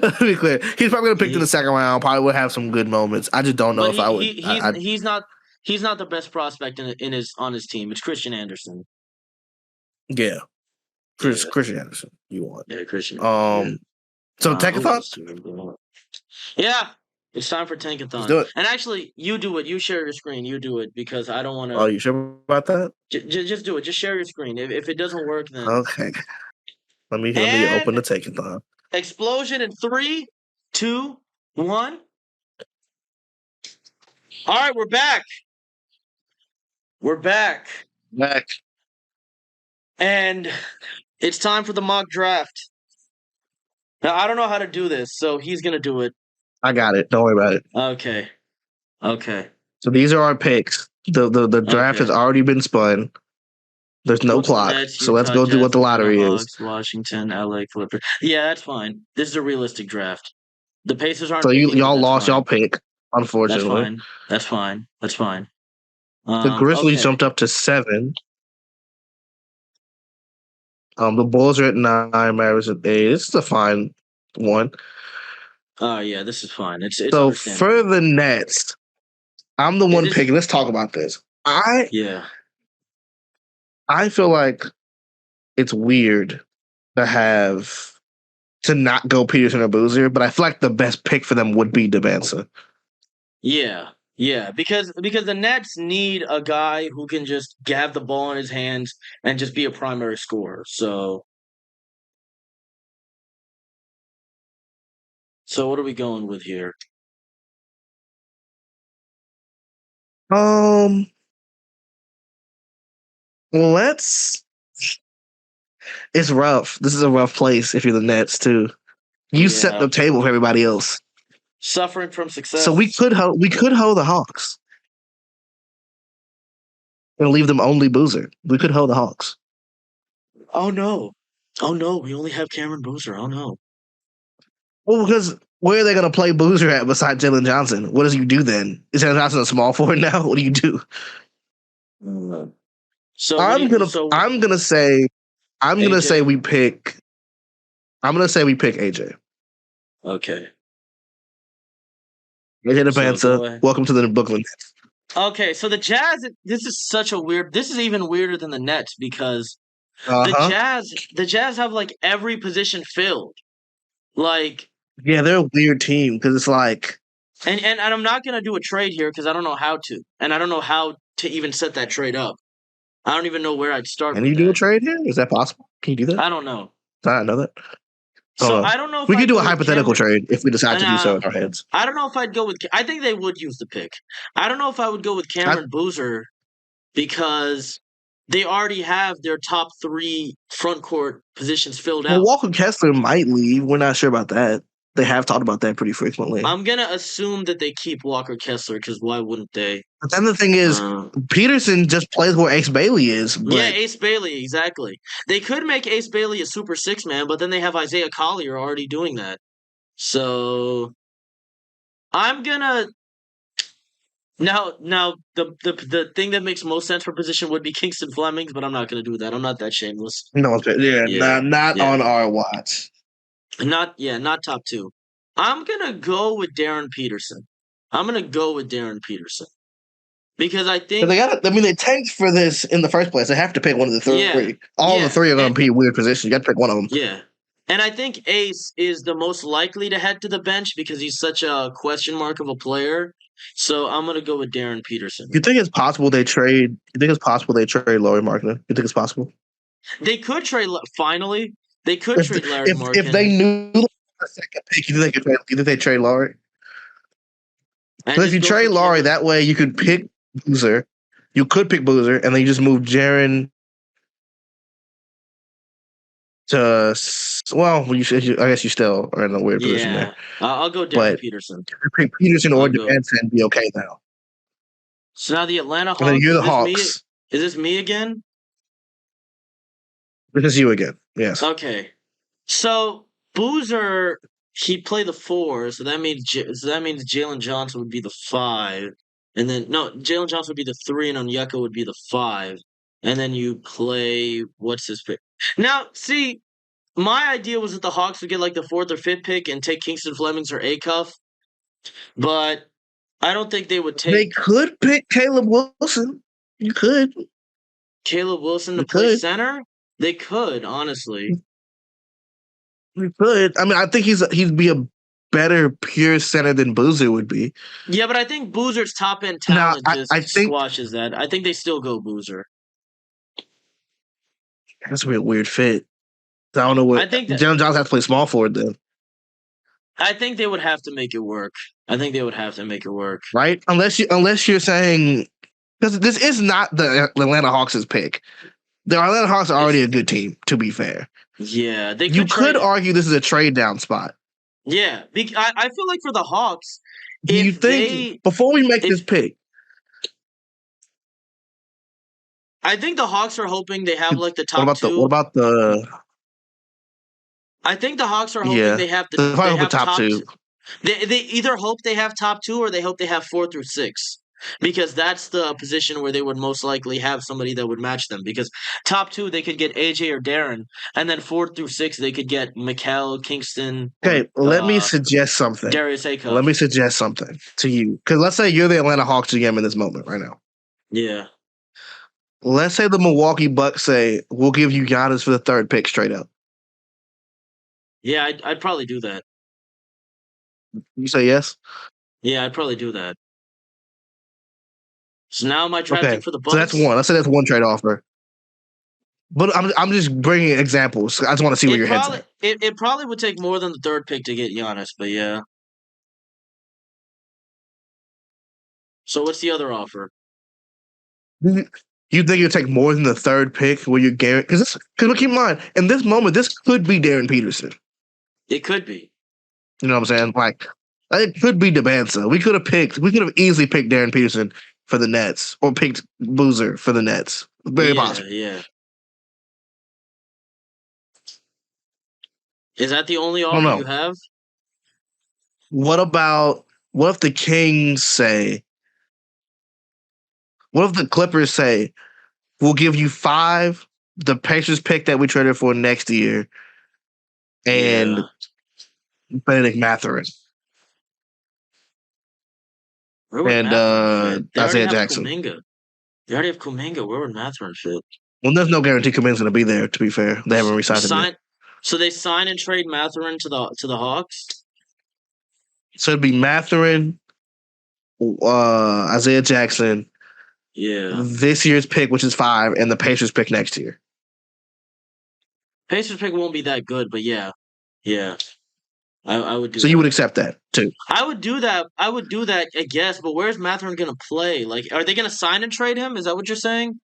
Let's be clear. He's probably gonna pick in the second round. Probably will have some good moments. I just don't know if I would. He's not the best prospect on his team. It's Christian Anderson. Yeah, Christian Anderson. You want? Yeah, Christian. So Tankathon? Yeah, it's time for Tankathon. Let's do it. And actually, you do it. You share your screen. You do it because I don't want to. Oh, you sure about that? Just do it. Just share your screen. If it doesn't work, then okay. Let me open the Tankathon. Explosion in 3, 2, 1. All right, we're back. Back. And it's time for the mock draft. Now, I don't know how to do this, so he's going to do it. I got it. Don't worry about it. Okay. So these are our picks. The draft has already been spun. There's no clock. So let's go do what the lottery is. Washington, LA Clippers. Yeah, that's fine. This is a realistic draft. The Pacers aren't. So y'all lost y'all pick, unfortunately. That's fine. The Grizzlies jumped up to 7. The Bulls are at 9. Mavericks at 8. This is a fine one. Oh yeah, this is fine. It's so for the Nets, I'm the one picking. Let's talk about this. I feel like it's weird to not go Peterson or Boozer, but I feel like the best pick for them would be Devansa. Yeah, because the Nets need a guy who can just have the ball in his hands and just be a primary scorer. So what are we going with here? Let's. It's rough. This is a rough place if you're the Nets too. You set Yeah. the table for everybody else. Suffering from success. So we could hold the Hawks and leave them only Boozer. We could hold the Hawks. Oh no. Oh no, we only have Cameron Boozer. Oh no. Well, because where are they going to play Boozer at besides Jalen Johnson? What does you do then? Is Jalen Johnson a small forward now? What do you do? So I'm gonna say AJ? we pick. I'm gonna say we pick AJ. Okay. AJ So DePanza. Welcome to the Brooklyn Nets. Okay, so the Jazz. This is even weirder than the Nets because the Jazz have like every position filled. Like, yeah, they're a weird team because it's like, and I'm not gonna do a trade here because I don't know how to, and I don't know how to even set that trade up. I don't even know where I'd start. Can you do a trade here? Is that possible? Can you do that? I don't know. I know that. So I don't know if we I'd could do go a hypothetical trade if we decide to do so in our heads. I don't know if I'd go with. I think they would use the pick. I don't know if I would go with Cameron Boozer because they already have their top 3 front court positions filled out. Well, Walker Kessler might leave. We're not sure about that. They have talked about that pretty frequently. I'm gonna assume that they keep Walker Kessler because why wouldn't they? But then the thing is, Peterson just plays where Ace Bailey is. But... yeah, Ace Bailey, exactly. They could make Ace Bailey a super 6 man, but then they have Isaiah Collier already doing that. So I'm gonna now the thing that makes most sense for position would be Kingston Flemings, but I'm not gonna do that. I'm not that shameless. No, not on our watch. Not top 2. I'm gonna go with Darren Peterson. Because I think they tanked for this in the first place. They have to pick one of the 3. Yeah, All the 3 are going to be weird positions. You got to pick one of them. Yeah. And I think Ace is the most likely to head to the bench because he's such a question mark of a player. So I'm going to go with Darren Peterson. You think it's possible they trade Lauri Markkanen? You think it's possible? They could trade finally. They could trade Larry Markkanen. If they knew the second pick, you think they trade Lauri? Because if you trade Lauri, that way you could pick Boozer. You could pick Boozer, and then you just move Jaren to. Well, I guess you still are in a weird position there. I'll go Darren Peterson. Pick Peterson or defense and be okay now. So now the Atlanta Hawks. And then you're the Hawks. Is this me again? This is you again. Yes. Okay. So Boozer, he played the 4, so that means Jalen Johnson would be the 5, and then Jalen Johnson would be the 3, and Onyeka would be the 5, and then you play what's his pick? Now, see, my idea was that the Hawks would get like the 4th or 5th pick and take Kingston Flemings or Acuff, but I don't think they would take. They could pick Caleb Wilson. You could. Caleb Wilson to play center? They could, honestly. We could. I mean, I think he'd be a better pure center than Boozer would be. Yeah, but I think Boozer's top end talent squashes that. I think they still go Boozer. That's a weird fit. I don't know what. I think Jalen Johnson has to play small forward then. I think they would have to make it work. Right? Unless you're saying, because this is not the Atlanta Hawks' pick. The Atlanta Hawks are already a good team, to be fair. Yeah, you could argue this is a trade down spot. Yeah, I feel like for the Hawks, do you think before we make this pick, I think the Hawks are hoping they have like the top 2. What about the? I think the Hawks are hoping they have the top 2. They either hope they have top 2 or they hope they have 4 through 6. Because that's the position where they would most likely have somebody that would match them. Because top 2, they could get AJ or Darren. And then 4 through 6, they could get Mikal, Kingston. Okay, let me suggest something. Darius Acuff. Let me suggest something to you. Because let's say you're the Atlanta Hawks GM in this moment right now. Yeah. Let's say the Milwaukee Bucks say, we'll give you Giannis for the 3rd pick straight up. Yeah, I'd probably do that. You say yes? Yeah, I'd probably do that. So now am I drafting for the Bucks? So that's one. Let's say that's one trade offer. But I'm just bringing examples. I just want to see where your head's at. It probably would take more than the 3rd pick to get Giannis, but yeah. So what's the other offer? You think you'll take more than the third pick where you're guaranteed? Because keep in mind, in this moment, this could be Darren Peterson. It could be. You know what I'm saying? Like, it could be Debanza. We could have easily picked Darren Peterson for the Nets or picked Boozer for the Nets. Very possible. Yeah. Is that the only I don't offer know. you have? What if the Kings say, what if the Clippers say, we'll give you 5, the Pacers pick that we traded for next year, and Benedict Mathurin. Where would And Mathurin fit? They already Isaiah have Jackson. Kuminga. They already have Kuminga. Where would Mathurin fit? Well, there's no guarantee Kuminga's going to be there, to be fair. They haven't re-signed him yet. So they sign and trade Mathurin to the Hawks? So it'd be Mathurin, Isaiah Jackson, this year's pick, which is 5, and the Pacers pick next year. Pacers pick won't be that good, but yeah. I would do. So you would accept that too? I would do that. I guess. But where's Mathurin gonna play? Like, are they gonna sign and trade him? Is that what you're saying?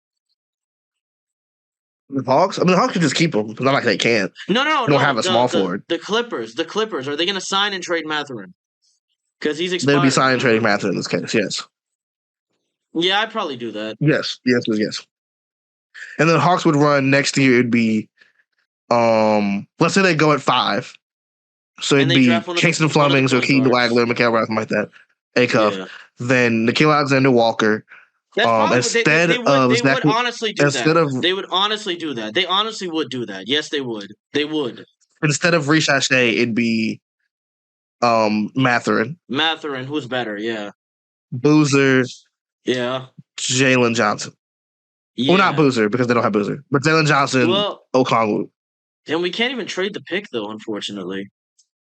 The Hawks? I mean, the Hawks can just keep him. It's not like they can't. No. They don't have a small forward. The Clippers. Are they gonna sign and trade Mathurin? Because he's expired. They'd be signing and trading Mathurin in this case. Yes. Yeah, I'd probably do that. Yes. And then the Hawks would run next year. It'd be, let's say they go at 5. So it'd be Kingston Flemings or Keaton Wagler, Mikal Roth, something like that. Acuff. Yeah. Then Nickeil Alexander-Walker. They would honestly do that. They would honestly do that. They honestly would do that. Yes, they would. They would. Instead of Rishashe, it'd be Mathurin. Mathurin, who's better? Yeah. Boozer. Yeah. Jalen Johnson. Yeah. Well, not Boozer because they don't have Boozer, but Jalen Johnson. Okongwu. And we can't even trade the pick though, unfortunately.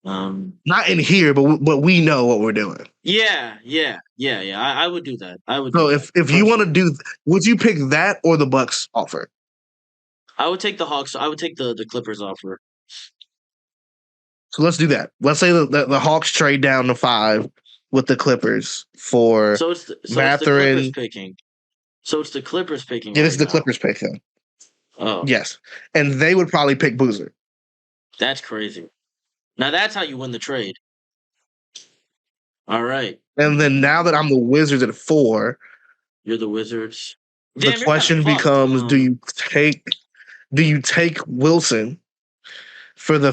Not in here, but we know what we're doing. Yeah. I would do that. So if you want to do, would you pick that or the Bucks offer? I would take the Hawks. I would take the Clippers offer. So let's do that. Let's say the Hawks trade down to 5 with the Clippers for Mathurin. It's the Clippers picking. So it's the Clippers picking. Yeah, this is the Clippers pick then. Oh. Yes. And they would probably pick Boozer. That's crazy. Now that's how you win the trade. All right. And then now that I'm the Wizards at 4, you're the Wizards. The question becomes: Do you take Wilson for the?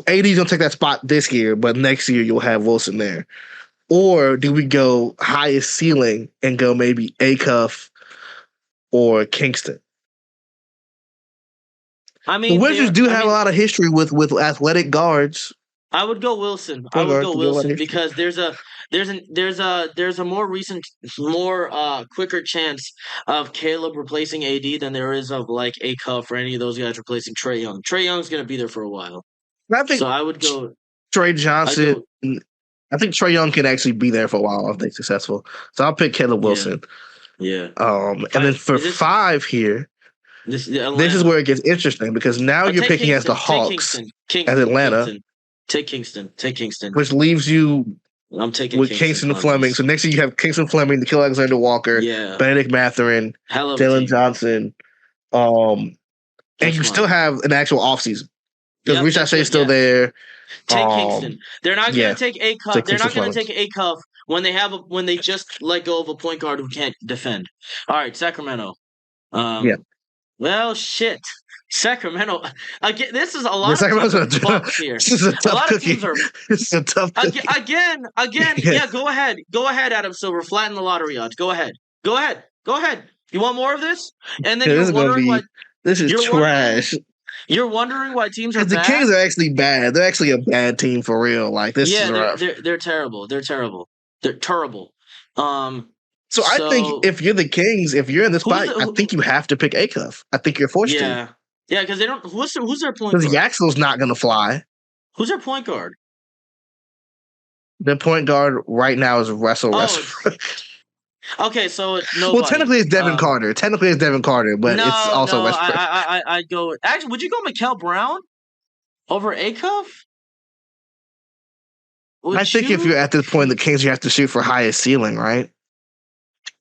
AD's gonna take that spot this year, but next year you'll have Wilson there, or do we go highest ceiling and go maybe Acuff or Kingston? I mean, the Wizards do have a lot of history with athletic guards. I would go Wilson. Because there's a more recent, quicker chance of Caleb replacing AD than there is of like Acuff or any of those guys replacing Trae Young. Trae Young's gonna be there for a while. So I would go Trae Johnson. I think Trae Young can actually be there for a while if they're successful. So I'll pick Caleb Wilson. Yeah. And then for 5 here. This is where it gets interesting because now you're picking as the Hawks as Atlanta. Take Kingston. Which leaves you I'm taking with Kingston Fleming. So next year you have Kingston Fleming, Nickeil Alexander-Walker, Benedict Mathurin, Jalen Johnson. And you still have an actual offseason. Because Rishashe is still there. Take Kingston. They're not going to take Acuff. They're not going to take Acuff when they just let go of a point guard who can't defend. All right, Sacramento. Well, shit. Sacramento. Again, this is a lot of Bucks here. This is a tough cookie. This is a tough cookie. Again. Yeah, go ahead. Go ahead, Adam Silver. Flatten the lottery odds. Go ahead. You want more of this? And then you're wondering why... This is trash. You're wondering why teams are bad? The Kings are actually bad. They're actually a bad team for real. Like, this is rough. They're terrible. They're terrible. So I think if you're the Kings, if you're in this spot, I think you have to pick Acuff. I think you're forced to. Yeah, because they don't. Who's their point guard? Because Yaxel's not going to fly. Who's their point guard? Their point guard right now is Russell Westbrook. Okay, so nobody. Well, technically it's Devin Carter. But it's also Westbrook. I'd go. Actually, would you go Mikal Brown over Acuff? I think if you're at this point in the Kings, you have to shoot for highest ceiling, right?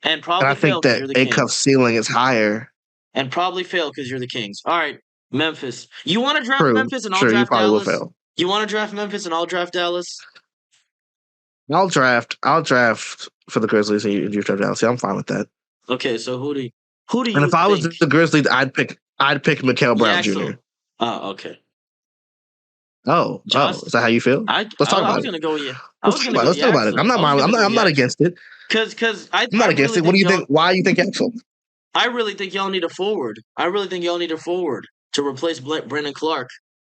And And probably I fail think because that you're the A-Cup Kings. ceiling is higher. And probably fail because you're the Kings. All right, Memphis. You want to draft True. Memphis and I'll True, you draft probably will Dallas? fail. You want to draft Memphis and I'll draft Dallas? I'll draft for the Grizzlies and you draft Dallas. Yeah, I'm fine with that. Okay, so who do you And if I was think? the Grizzlies, I'd pick Mikael Brown Jr. Oh, okay. Oh, Just is that how you feel? I Let's talk I about was it. gonna go yeah. I was gonna go Let's talk about it. Yaxel. I'm not against it. Cause I'm I not against really it. What do think you think? Why you think Axel? I really think y'all need a forward. I really think y'all need a forward to replace Brendan Clark.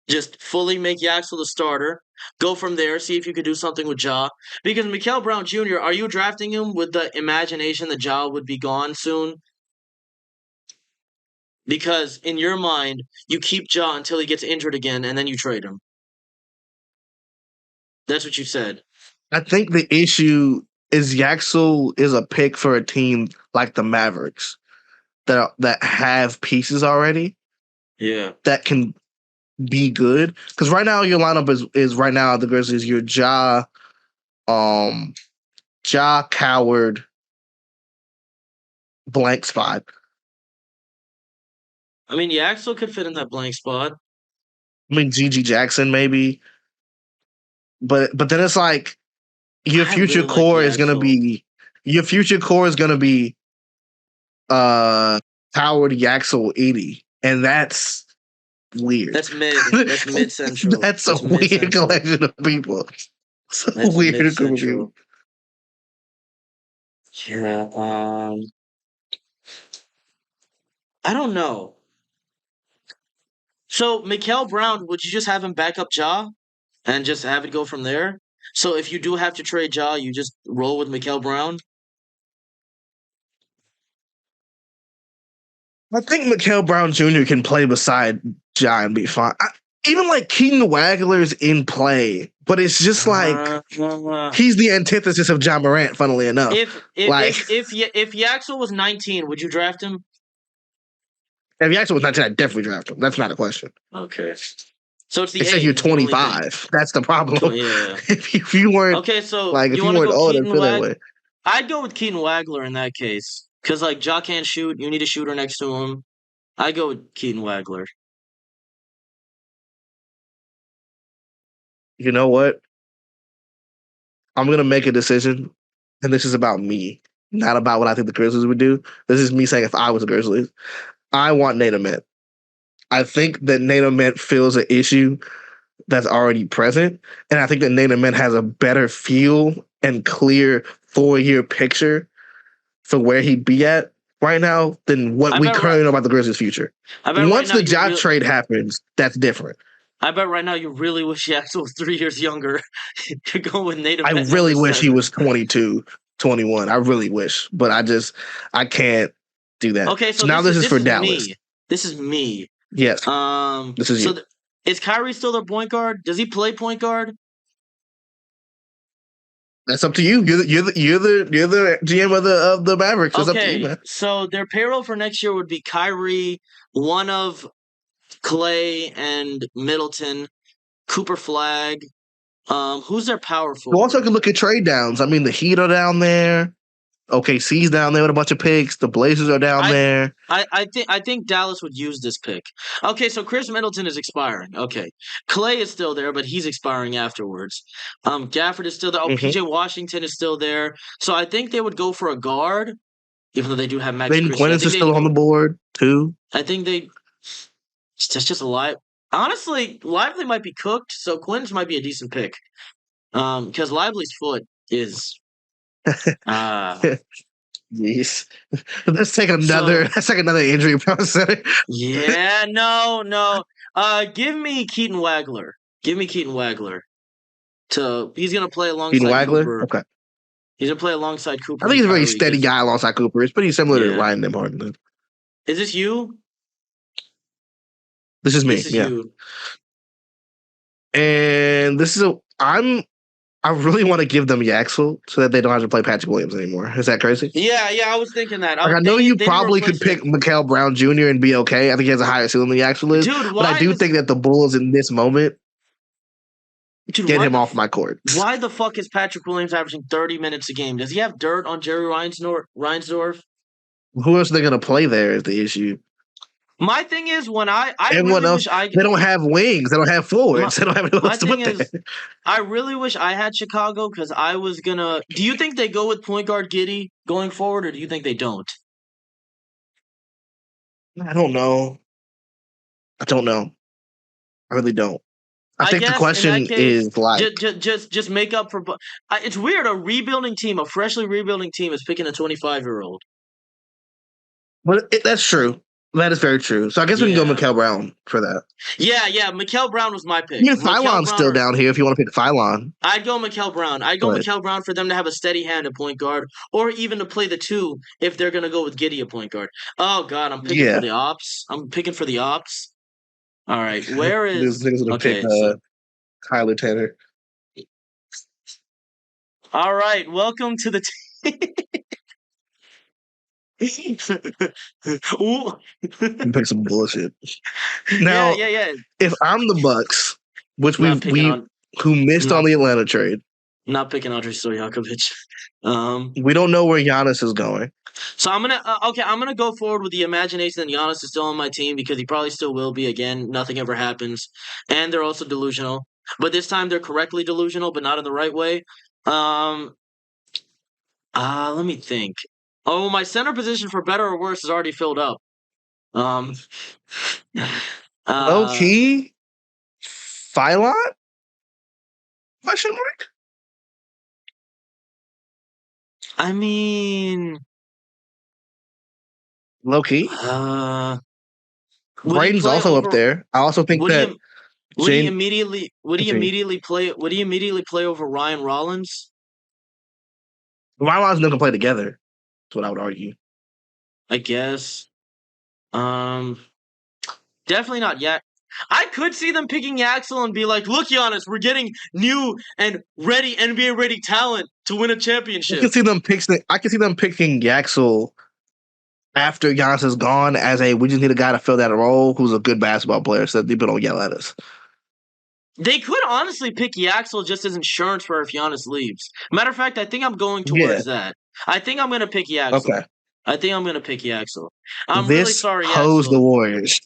Just fully make Yaxel the starter. Go from there. See if you could do something with Ja. Because Mikael Brown Jr., are you drafting him with the imagination that Ja would be gone soon? Because in your mind, you keep Ja until he gets injured again, and then you trade him. That's what you said. I think the issue is Yaxel is a pick for a team like the Mavericks that have pieces already. Yeah. That can be good. Because right now your lineup is right now the Grizzlies, your Coward, blank spot. I mean, Yaxel could fit in that blank spot. I mean, GG Jackson maybe. But then it's like your future core is gonna be Howard, Yaxel, 80. And that's weird. That's mid. That's mid central. That's a weird collection of people. It's a weird group of people. Yeah. I don't know. So Mikael Brown, would you just have him back up Ja and just have it go from there? So if you do have to trade Ja, you just roll with Mikael Brown? I think Mikael Brown Jr. can play beside Ja and be fine. Even like Keaton Wagler's in play, but it's just like he's the antithesis of Ja Morant. Funnily enough, if Yaxel was 19, would you draft him? If Yaxel was 19, I'd definitely draft him. That's not a question. Okay. So it's the Except you're 25. That's the problem. Yeah. if you weren't okay, so like if you weren't old and feel that way. I'd go with Keaton Wagler in that case. Because like Ja can't shoot, you need a shooter next to him. I go with Keaton Wagler. You know what? I'm gonna make a decision, and this is about me, not about what I think the Grizzlies would do. This is me saying if I was the Grizzlies, I want Nate Ament. I think that Nate Ament fills an issue that's already present, and I think that Nate Ament has a better feel and clear 4-year picture for where he'd be at right now than what we currently know about the Grizzlies' future. Once the Ja trade happens, that's different. I bet right now you really wish Yaxel was 3 years younger to go with Nate Ament. I really wish he was 22, 21. I really wish, but I can't do that. Okay, so now this is for Dallas. This is me. Yes. This is you. Is Kyrie still their point guard? Does he play point guard? That's up to you. You're the GM of the Mavericks. It's up to you, man. So their payroll for next year would be Kyrie, one of Clay and Middleton, Cooper Flag. Who's their power forward? You also can look at trade downs. I mean, the Heat are down there. OKC's down there with a bunch of picks. The Blazers are down there. I think Dallas would use this pick. Okay, so Chris Middleton is expiring. Okay, Clay is still there, but he's expiring afterwards. Gafford is still there. PJ Washington is still there. So I think they would go for a guard, even though they do have Max. Ben Quinnis is still on the board too. I think it's just a lie. Honestly, Lively might be cooked, so Quinns might be a decent pick. Because Lively's foot is. Yes. Let's take another injury process. Yeah, no. Give me Keaton Wagler. He's gonna play alongside Cooper. Okay. He's gonna play alongside Cooper. I think he's a very steady guy alongside Cooper. It's pretty similar to Ryan Nembhard. Is this you? This is me. You. And this is I really want to give them Yaxel so that they don't have to play Patrick Williams anymore. Is that crazy? Yeah, I was thinking that. I know you probably could pick Mikael Brown Jr. and be okay. I think he has a higher ceiling than Yaxel is. Dude, but I do think that the Bulls in this moment, Dude, Get him off my court. Why the fuck is Patrick Williams averaging 30 minutes a game? Does he have dirt on Jerry Reinsdorf? Who else are they going to play there is the issue. My thing is when I Everyone really else, wish they don't have wings. They don't have forwards. They don't have anyone else to put there. I really wish I had Chicago because I was gonna. Do you think they go with point guard Giddey going forward, or do you think they don't? I don't know. I really don't. I think the question is like just make up for. It's weird. A freshly rebuilding team, is picking a 25-year-old. But that's true. That is very true. So I guess we can go Mikael Brown for that. Yeah. Mikael Brown was my pick. I mean, Phylon's still down here if you want to pick Phylon. I'd go Mikael Brown. Mikael Brown for them to have a steady hand at point guard, or even to play the two if they're going to go with Giddey at point guard. Oh, God, I'm picking for the ops. I'm picking for the ops. All right, where is... This nigga's going to pick Kyler Tanner. All right, welcome to the... Pick some bullshit. Now, if I'm the Bucks, which who missed on the Atlanta trade, not picking Andre Stojakovic. We don't know where Giannis is going. So I'm gonna go forward with the imagination that Giannis is still on my team because he probably still will be again. Nothing ever happens, and they're also delusional. But this time they're correctly delusional, but not in the right way. Let me think. Oh, my center position for better or worse is already filled up. Low key, Phylon? Question mark? I mean, low key. Braden's also up there. I also think that would he immediately play over Ryan Rollins? Ryan Rollins never play together. That's what I would argue. I guess. Definitely not yet. I could see them picking Yaxel and be like, "Look, Giannis, we're getting new and ready NBA ready talent to win a championship." I can see them picking Yaxel after Giannis is gone as we just need a guy to fill that role who's a good basketball player so that people don't yell at us. They could honestly pick Yaxel just as insurance for if Giannis leaves. Matter of fact, I think I'm going towards that. I think I'm going to pick Yaxel. Okay. I think I'm going to pick Yaxel. I'm really sorry, Yaxel. Hose the Warriors.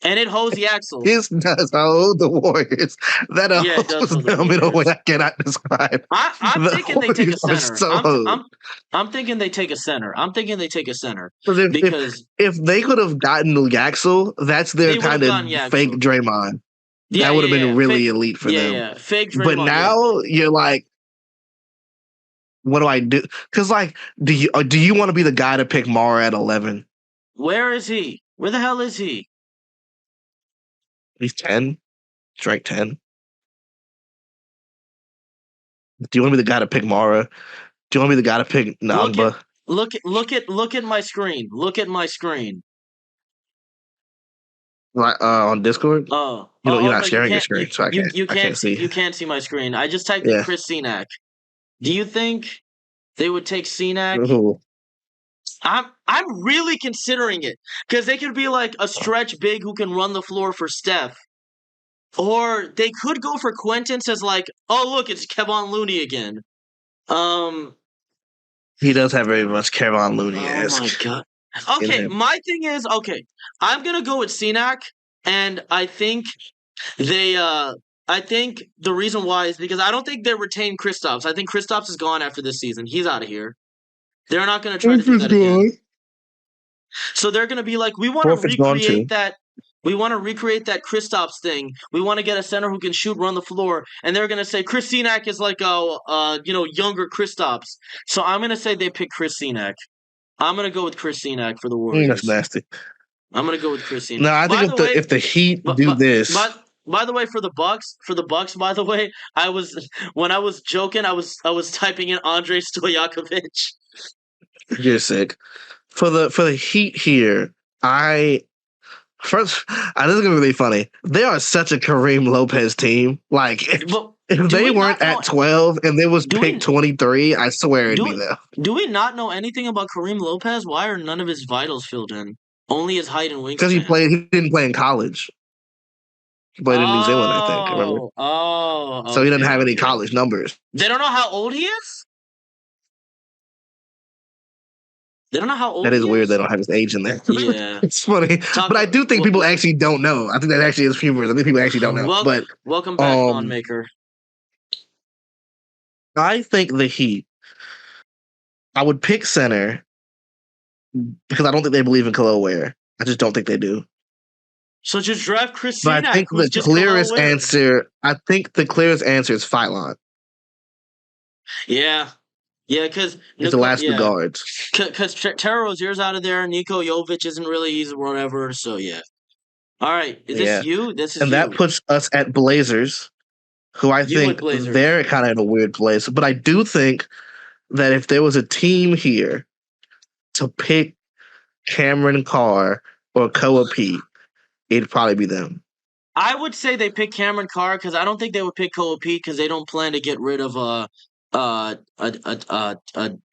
And it hose Yaxel. This does hold the Warriors. That hose them in a way I cannot describe. I'm thinking they take a center. I'm thinking they take a center. Because if they could have gotten Yaxel, that's their kind of fake Draymond. Yeah, that would have been really elite for them. Yeah, fake Draymond. But now you're like, what do I do? Because do you want to be the guy to pick Mara at 11? Where is he? Where the hell is he? He's 10. Strike 10. Do you want to be the guy to pick Mara? Do you want to be the guy to pick Nagba? Look at my screen. Look at my screen. On Discord? Oh. You're not sharing your screen, so I can't see. You can't see my screen. I just typed in Chris Senac. Do you think they would take Senac? Ooh. I'm really considering it because they could be like a stretch big who can run the floor for Steph, or they could go for Quentin as like, oh look, it's Kevon Looney again. He does have very much Kevon Looney-esque. Oh my god. Okay, my thing is I'm gonna go with Senac, and I think the reason why is because I don't think they retain Kristaps. I think Kristaps is gone after this season. He's out of here. They're not going to try to do that again. So they're going to be like, we want to recreate that. We want to recreate that Kristaps thing. We want to get a center who can shoot, run the floor, and they're going to say Chris Senac is like younger Kristaps. So I'm going to say they pick Chris Senac. I'm going to go with Chris Senac for the Warriors. That's nasty. I'm going to go with Chris Senac. No, I think if the Heat do this. By the way, for the Bucks, by the way, when I was joking, I was typing in Andre Stojakovic. You're sick. For the Heat here, this is gonna be really funny. They are such a Kareem Lopez team. Like if they weren't at 12 and they was pick 23, I swear it'd be them. Do we not know anything about Kareem Lopez? Why are none of his vitals filled in? Only his height and wingspan. Because he didn't play in college. played in New Zealand, I think. Remember? Oh, So he doesn't have any okay. college numbers. They don't know how old he is? They don't know how old That is he weird. is? They don't have his age in there. Yeah. It's funny, but I do think people actually don't know. I think that actually is humorous. I think people actually don't know. But welcome back, Thonmaker. I think the Heat. I would pick center because I don't think they believe in Khalil Ware. I just don't think they do. So just draft Chris But I think the clearest answer. I think the clearest answer is Phylon. Yeah. Yeah, because it's the last two guards. Because Taro Rozier's out of there. Nico Jovic isn't really, he's whatever. So yeah. All right, is this you? This is and you. That puts us at Blazers, who I think they're kind of in a weird place. But I do think that if there was a team here to pick Cameron Carr or Koa Pete, it'd probably be them. I would say they pick Cameron Carr because I don't think they would pick Koa Pete because they don't plan to get rid of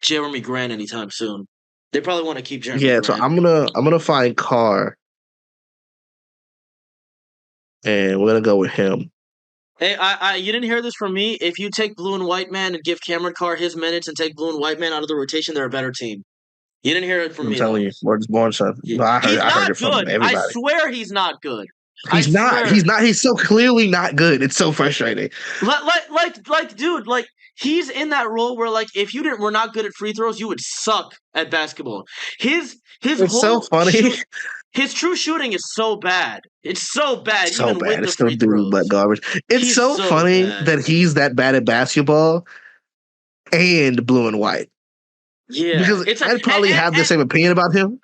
Jeremy Grant anytime soon. They probably want to keep Jeremy Grant. So I'm gonna find Carr, and we're gonna go with him. Hey, you didn't hear this from me. If you take Blue and White Man and give Cameron Carr his minutes and take Blue and White Man out of the rotation, they're a better team. You didn't hear it from me. I'm telling you, word is born, son. No, I heard it from everybody. I swear he's not good. He's not. He's so clearly not good. It's so frustrating. Dude, he's in that role where if you were not good at free throws, you would suck at basketball. It's so funny. His true shooting is so bad. It's so bad. It's so bad. It's still doing but garbage. It's so funny that he's that bad at basketball and Blue and White. Yeah, because I'd probably have the same opinion about him.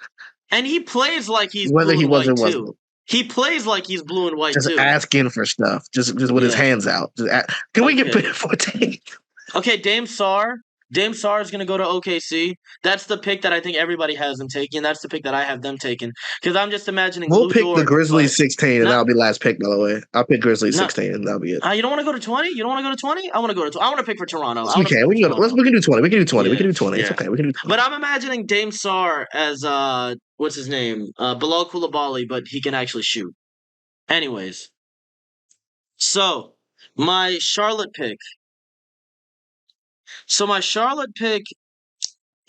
And he plays like he's whether Blue he was or wasn't. He plays like he's Blue and White just too. Asking for stuff, just with his hands out. Can we get paid for it? Okay, Dame Sarr. Dame Sarr is going to go to OKC. That's the pick that I think everybody has them taking. That's the pick that I have them taking. Because I'm just imagining we'll pick the Grizzlies 16, and that'll be last pick, by the way. I'll pick Grizzlies 16, and that'll be it. You don't want to go to 20? You don't want to go to 20? I want to go to I want to pick for Toronto. Yes, we can. We can do 20. We can do 20. Yeah. We can do 20. It's okay. We can do 20. But I'm imagining Dame Sarr as, what's his name? Bilal Coulibaly, but he can actually shoot. Anyways. So, my Charlotte pick.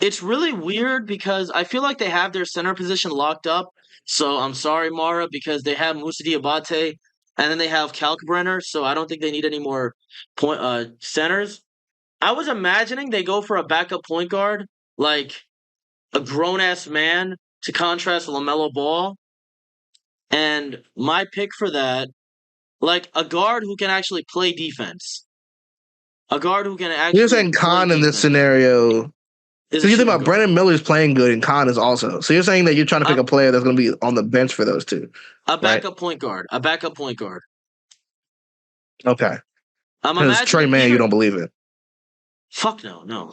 It's really weird because I feel like they have their center position locked up. So I'm sorry, Mara, because they have Moussa Diabate and then they have Kalkbrenner. So I don't think they need any more centers. I was imagining they go for a backup point guard, like a grown-ass man to contrast LaMelo Ball. And my pick for that, like a guard who can actually play defense. A guard who can actually. You're saying Khan in this scenario. So you think about Brandon Miller's playing good and Khan is also. So you're saying that you're trying to pick a player that's going to be on the bench for those two. A backup point guard. Okay. Because Trey Mann, you don't believe in. Fuck no.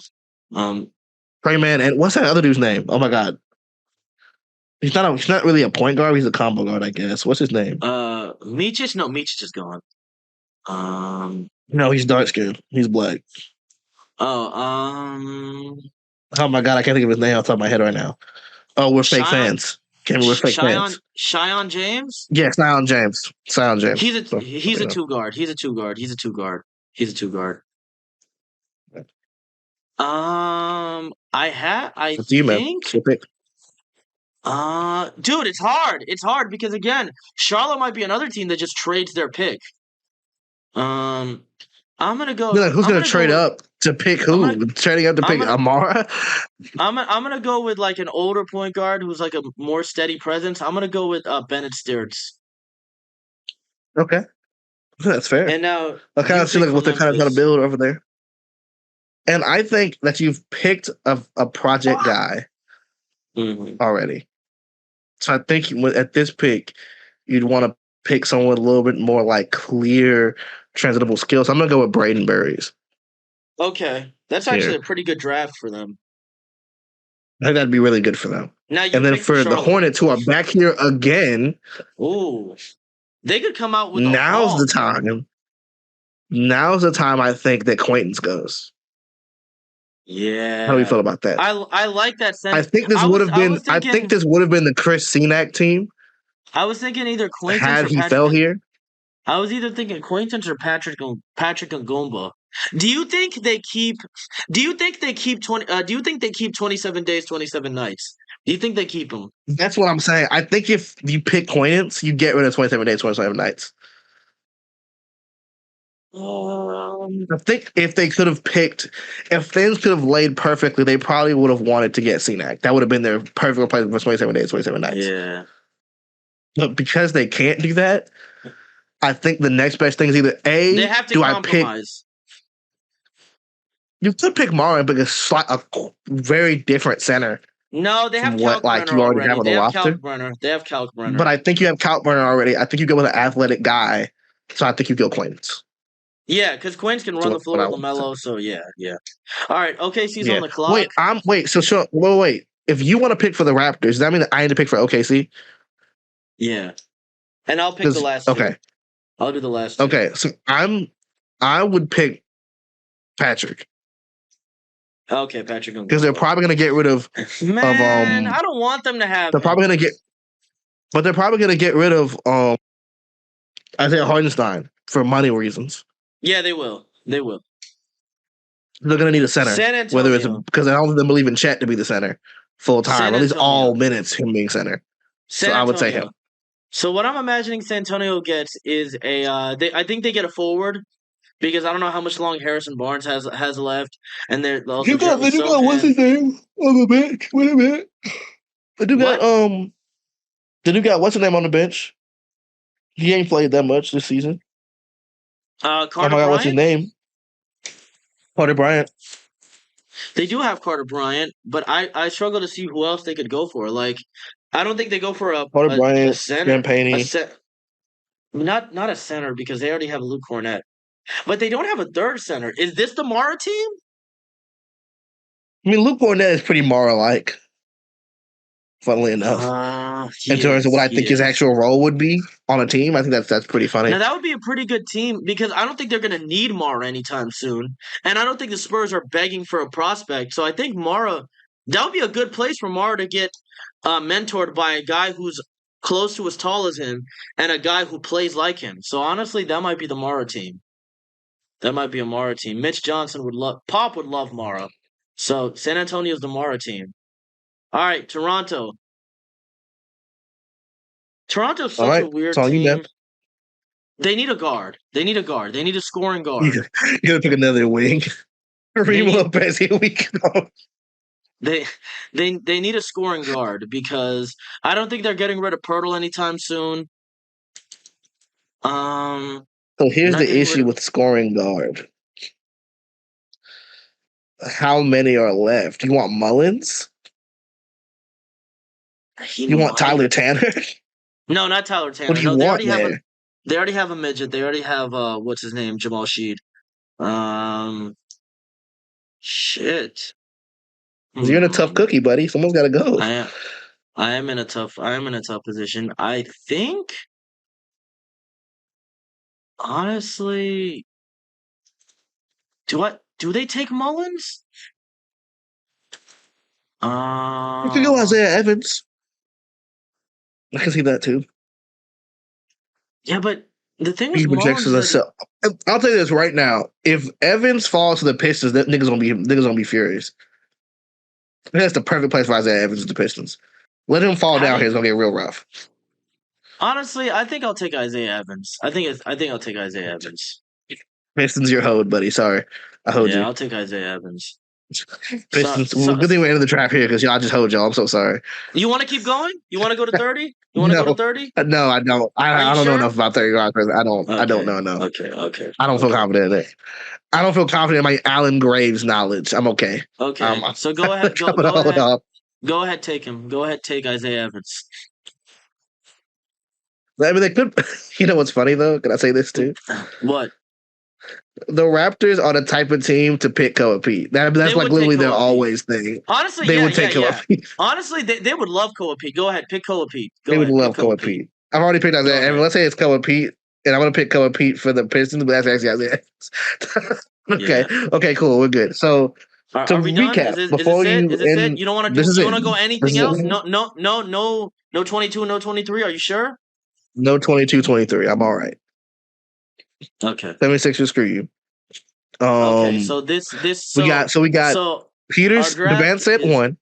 Trey Mann and what's that other dude's name? Oh my god. He's not really a point guard. He's a combo guard, I guess. What's his name? Micic? No, Micic is gone. No, he's dark skinned. He's black. Oh my god, I can't think of his name off the top of my head right now. Oh, we're fake fans. We're fake fans. Sion James? Yeah, Sion James. He's a two guard. I think. Dude, it's hard. It's hard because again, Charlotte might be another team that just trades their pick. I'm gonna go. Who's gonna trade up to pick who? Trading up to pick Amara? I'm gonna go with like an older point guard who's like a more steady presence. I'm gonna go with Bennett Stearns. Okay, that's fair. And now I kind of see like what they're kind of trying to build over there. And I think that you've picked a project guy already. So I think at this pick, you'd want to pick someone with a little bit more like clear transitable skills. I'm gonna go with Braden Burries. Okay, that's actually a pretty good draft for them. I think that'd be really good for them. And then for the Hornets, who are back here again, they could come out with. Now's the time. Now's the time. I think that Quaintance goes. Yeah. How do you feel about that? I like that sense. I think this would have been. I think this would have been the Chris Senac team. I was thinking either Quaintance had he fell here. I was either thinking Quaintance or Patrick Ngumba. Do you think they keep? Do you think they keep 20? Do you think they keep 27 days, 27 nights? Do you think they keep him? That's what I'm saying. I think if you pick Quaintance, you get rid of 27 days, 27 nights. I think if they could have picked, if things could have laid perfectly, they probably would have wanted to get CNAC. That would have been their perfect replacement for 27 days, 27 nights. Yeah. But because they can't do that, I think the next best thing is either A, They have to do compromise. You could pick Mario, but it's like a very different center. No, they have what like you already have on the roster. They have Kalkbrenner. But I think you have Kalkbrenner already. I think you go with an athletic guy. So I think you go Quaintance. Yeah, because Quaintance can run the floor with LaMelo. So yeah. All right, OKC's on the clock. Wait. If you want to pick for the Raptors, does that mean that I need to pick for OKC? Yeah, and I'll pick the last. Okay, I'll do the last. Two. Okay, so I would pick Patrick. Okay, Patrick. Because they're probably going to get rid of. Man, I don't want them to have. They're probably going to get. But they're probably going to get rid of Isaiah Hardenstein for money reasons. Yeah, they will. They will. They're going to need a center. San Antonio. Whether it's because I don't think they believe in Chet to be the center full time. At least all minutes him being center. So I would say him. So what I'm imagining San Antonio gets is I think they get a forward because I don't know how much long Harrison Barnes has left, and they're also you got what's his name on the bench? Wait a minute. They do got what's his name on the bench? He ain't played that much this season. Carter Bryant? What's his name? Carter Bryant. They do have Carter Bryant, but I struggle to see who else they could go for. Like, I don't think they go for Carter Bryant, a center. Champagne. Not a center because they already have Luke Cornett. But they don't have a third center. Is this the Mara team? I mean, Luke Cornett is pretty Mara-like, funnily enough. In terms of what I think his actual role would be on a team, I think that's pretty funny. Now, that would be a pretty good team because I don't think they're going to need Mara anytime soon. And I don't think the Spurs are begging for a prospect. So I think Mara, that would be a good place for Mara to get mentored by a guy who's close to as tall as him and a guy who plays like him. So honestly, that might be the Mara team. That might be a Mara team. Mitch Johnson Pop would love Mara. So San Antonio's the Mara team. All right, Toronto. Toronto's such a weird team. They need a guard. They need a scoring guard. You gotta pick another wing. Kareem Lopez, here we go. They need a scoring guard because I don't think they're getting rid of Pirtle anytime soon. So here's the issue with scoring guard. How many are left? You want Mullins? You want Tyler Tanner? No, not Tyler Tanner. What do you want, they already have a midget. They already have what's his name? Jamal Sheed. Shit. You're in a tough cookie, buddy. Someone's got to go. I am in a tough position. I think, honestly, do they take Mullins? You can go Isaiah Evans. I can see that too. Yeah, but the thing with Mullins, I'll tell you this right now: if Evans falls to the Pistons, that niggas gonna be furious. That's the perfect place for Isaiah Evans is the Pistons. Let him fall down here; it's gonna get real rough. Honestly, I think I'll take Isaiah Evans. I think I'll take Isaiah Evans. Pistons, your hold, buddy. Sorry, I hold you. Yeah, I'll take Isaiah Evans. Pistons. Good thing we're in the trap here because y'all just hold y'all. I'm so sorry. You want to keep going? You want to go to 30? You want to go to 30? No, I don't. I don't know enough about 30 guards. I don't know enough. Okay. I don't feel confident in it. I don't feel confident in my Alan Graves knowledge. I'm okay. Okay. So go ahead. Go ahead, take him. Go ahead, take Isaiah Evans. I mean, they could. You know what's funny though? Can I say this too? What? The Raptors are the type of team to pick Koa Pete. That's like literally their always thing. Honestly, they would take Koa Pete. Honestly, they would love Koa Pete. Go ahead, pick Koa Pete. They would love Koa Pete. I've already picked Isaiah. Let's say it's Koa Pete, and I'm going to pick Koa Pete for the Pistons, but that's actually Isaiah. Okay. Yeah. Okay, cool. We're good. So to recap, before you end, you don't want to do. You want to go anything else? No 22, no 23. Are you sure? No 22, 23. I'm all right. Okay. 76ers, screw you. Okay, so we got our Peters, the band draft set is one.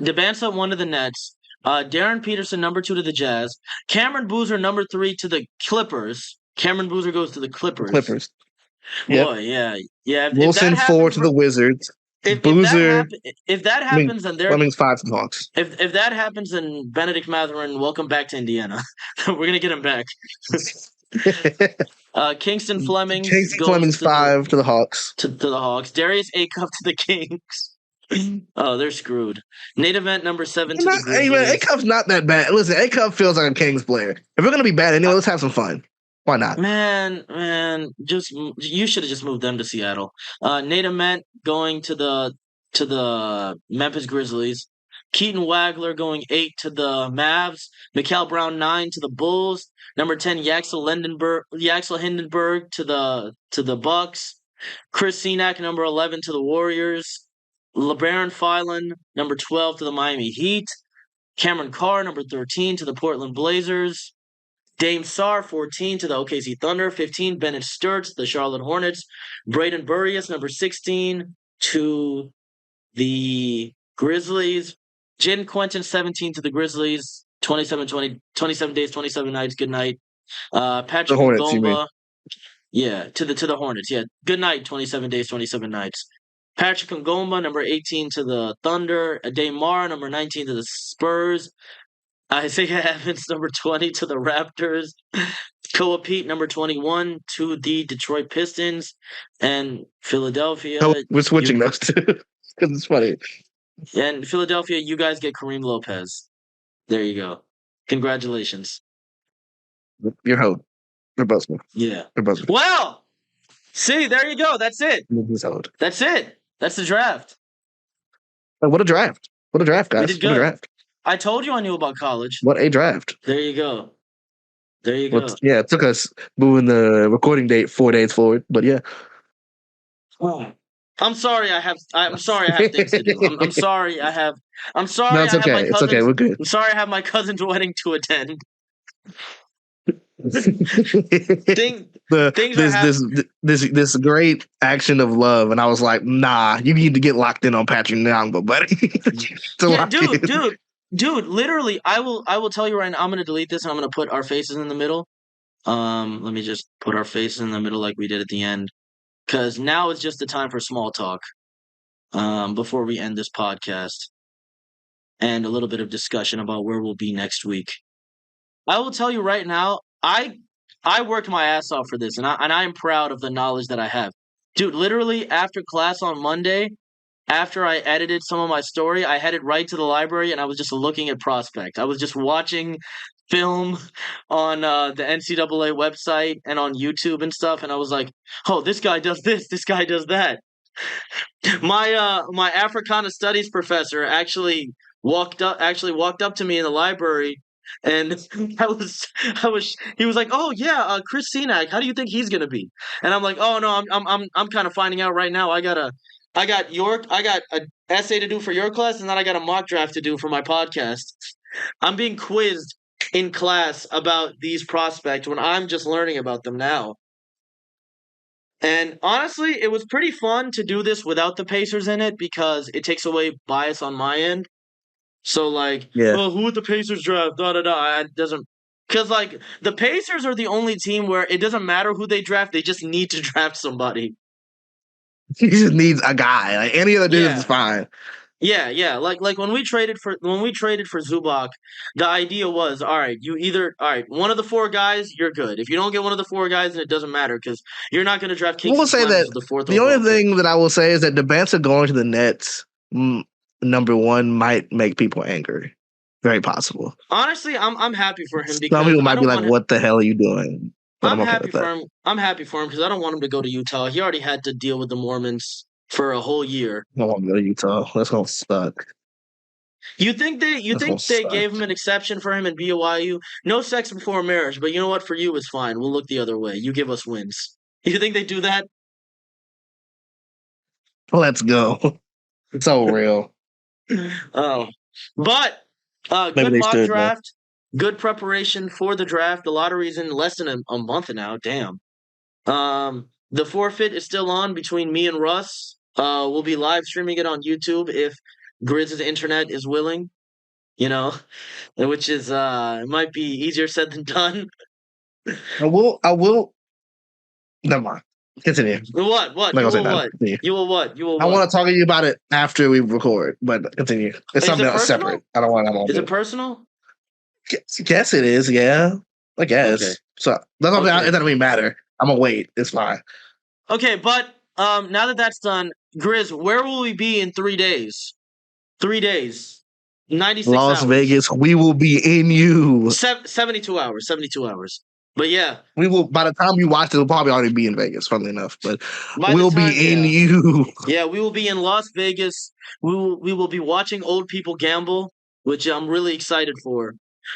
Debansa 1 to the Nets, Darren Peterson number 2 to the Jazz, Cameron Boozer number 3 to the Clippers. Cameron Boozer goes to the Clippers. Yep. Boy, yeah. If that Wilson 4 happens, to the Wizards. if I that mean, happens, then Fleming's 5 to the Hawks. if that happens, then Benedict Mathurin, welcome back to Indiana. We're gonna get him back. Kingston Fleming Fleming's 5 to the Hawks. To the Hawks. Darius Acuff to the Kings. Oh, they're screwed. Nate Event number 7 to the Grizzlies. Hey man, Acuff's not that bad. Listen, Acuff feels like a Kings player. If we're gonna be bad anyway, let's have some fun. Why not? Man, you should have just moved them to Seattle. Nate Event going to the Memphis Grizzlies. Keaton Wagler going 8 to the Mavs. Mikal Brown 9 to the Bulls. Number 10 Yaxel Hindenburg to the Bucks. Chris Senack number 11 to the Warriors. LeBaron Filan number 12 to the Miami Heat. Cameron Carr number 13 to the Portland Blazers. Dame Sarr 14 to the OKC Thunder. 15 Bennett Sturts to the Charlotte Hornets. Braden Burrius number 16 to the Grizzlies. Jin Quentin 17 to the Grizzlies. 27 days, 27 nights. Good night. Patrick Ngomba. Yeah, to the Hornets. Yeah. Good night, 27 days, 27 nights. Patrick Ngomba, number 18 to the Thunder. Damar, number 19 to the Spurs. Isaiah Evans, number 20 to the Raptors. Koa Pete, number 21 to the Detroit Pistons. And Philadelphia. Oh, we're switching those two because it's funny. And Philadelphia, you guys get Kareem Lopez. There you go. Congratulations. You're hoed. They're both. Yeah. They're both. Well, see, there you go. That's it. That's it. That's the draft. What a draft. What a draft, guys. We did good. What a draft. I told you I knew about college. What a draft. There you go. There you go. Yeah, it took us moving the recording date 4 days forward, but yeah. Oh. I'm sorry I have things to do. I'm sorry I have No, it's okay. It's okay. We're good. I'm sorry I have my cousin's wedding to attend. This great action of love, and I was like, nah, you need to get locked in on Patrick Nyong'o, buddy. Dude, literally, I will tell you right now, I'm gonna delete this and I'm gonna put our faces in the middle. Let me just put our faces in the middle like we did at the end. Cause now it's just the time for small talk. Before we end this podcast. And a little bit of discussion about where we'll be next week. I will tell you right now, I worked my ass off for this, and I am proud of the knowledge that I have. Dude, literally after class on Monday, after I edited some of my story, I headed right to the library, and I was just looking at prospects. I was just watching film on the NCAA website and on YouTube and stuff, and I was like, oh, this guy does this guy does that. My Africana Studies professor actually walked up to me in the library. And he was like, "Oh yeah, Chris Senack. How do you think he's gonna be?" And I'm like, "Oh no, I'm kind of finding out right now. I got an essay to do for your class, and then I got a mock draft to do for my podcast. I'm being quizzed in class about these prospects when I'm just learning about them now." And honestly, it was pretty fun to do this without the Pacers in it because it takes away bias on my end. So, like, who would the Pacers draft? It doesn't... Because, like, the Pacers are the only team where it doesn't matter who they draft. They just need to draft somebody. He just needs a guy. Like, any other dude is fine. Yeah. Like when we traded for Zubac, the idea was, all right, one of the 4 guys, you're good. If you don't get one of the 4 guys, then it doesn't matter because you're not going to draft Kingston. We'll say that the 4th. The only thing that I will say is that Debansa going to the Nets, number 1, might make people angry. Very possible. Honestly, I'm happy for him because some people might be like, "What the hell are you doing?" But I'm happy for him. I'm happy for him because I don't want him to go to Utah. He already had to deal with the Mormons for a whole year. I don't want to go to Utah. That's gonna suck. You think they gave him an exception for him in BYU? No sex before marriage, but you know what? For you, it's fine. We'll look the other way. You give us wins. You think they do that? Let's go. It's so real. Oh, but good mock draft, good preparation for the draft. The lottery's in less than a month now. Damn. The forfeit is still on between me and Russ. We'll be live streaming it on YouTube if Grizz's internet is willing. You know, which is it might be easier said than done. I will. Never mind. Continue. What? I'm not You gonna say will that. what? Continue. You will what? You will I what? want to talk to you about it after we record, but continue. It's Is it something else personal? separate. I don't want to. Is it personal? Guess it is. Yeah, I guess. Okay. So that's all. Okay. It doesn't really matter. I'm gonna wait. It's fine. Okay, but now that that's done, Grizz, where will we be in 3 days? 3 days. 96 Las hours. Vegas, we will be in you. 72 hours. 72 hours. But yeah. We will, by the time you watch it, we'll probably already be in Vegas, funnily enough. But By the we'll time- be in yeah. you. Yeah, we will be in Las Vegas. We will be watching old people gamble, which I'm really excited for.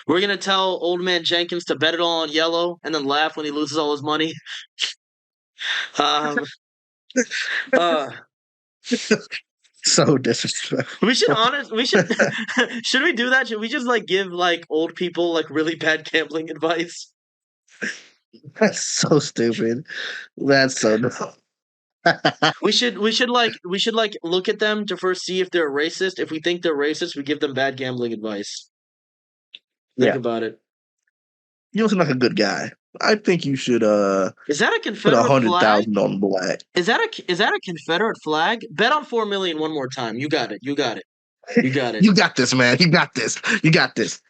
We're gonna tell old man Jenkins to bet it all on yellow and then laugh when he loses all his money. So disrespectful. We should should we do that? Should we just like give like old people like really bad gambling advice? That's so stupid. That's so dumb. We should look at them to first see if they're racist. If we think they're racist, we give them bad gambling advice. Think about it. You don't seem like a good guy. I think you should Is that a put Confederate flag? 100,000 on black. Is that a Confederate flag? Bet on 4 million one more time. You got it. You got it. You got it. You got this, man. You got this. You got this.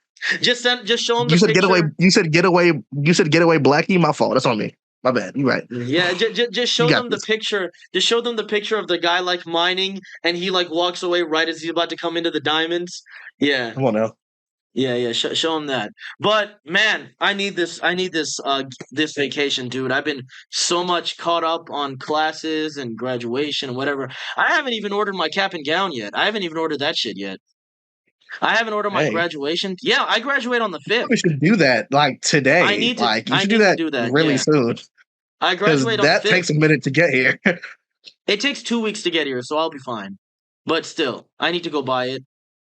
Just show them the You said picture. get away. You said get away. You said get away, Blackie. My fault. That's on me. My bad. You're right. Yeah, just show them the picture. Just show them the picture of the guy like mining, and he like walks away right as he's about to come into the diamonds. Yeah. Come on now. Yeah. Show them that. But man, I need this this vacation, dude. I've been so much caught up on classes and graduation and whatever. I haven't even ordered my cap and gown yet. I haven't even ordered that shit yet. I haven't ordered my graduation. Yeah, I graduate on the 5th. We should do that like today. I need to. Like you I should need do to that really soon. I graduate on the 5th. That takes a minute to get here. It takes 2 weeks to get here, so I'll be fine. But still, I need to go buy it.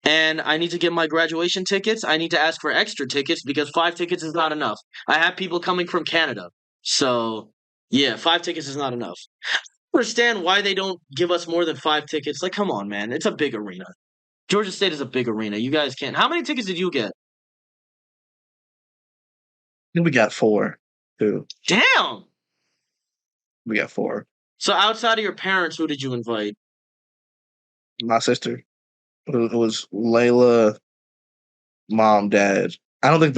And I need to get my graduation tickets. I need to ask for extra tickets because 5 tickets is not enough. I have people coming from Canada. So, yeah, 5 tickets is not enough. I don't understand why they don't give us more than 5 tickets. Like, come on, man. It's a big arena. Georgia State is a big arena. You guys can't. How many tickets did you get? I think we got 4, too. Damn! We got 4. So outside of your parents, who did you invite? My sister. It was Layla, mom, dad. I don't think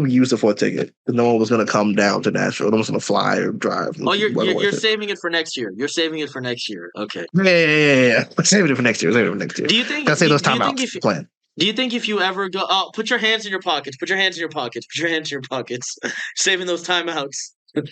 we used the 4th ticket because no one was going to come down to Nashville. No one's going to fly or drive. Oh, you're saving it for next year. You're saving it for next year. Okay. Yeah. We're saving it for next year. Do you think? Gotta save those timeouts. Plan. Do you think if you ever go, oh, put your hands in your pockets. Put your hands in your pockets. Put your hands in your pockets. Saving those timeouts. In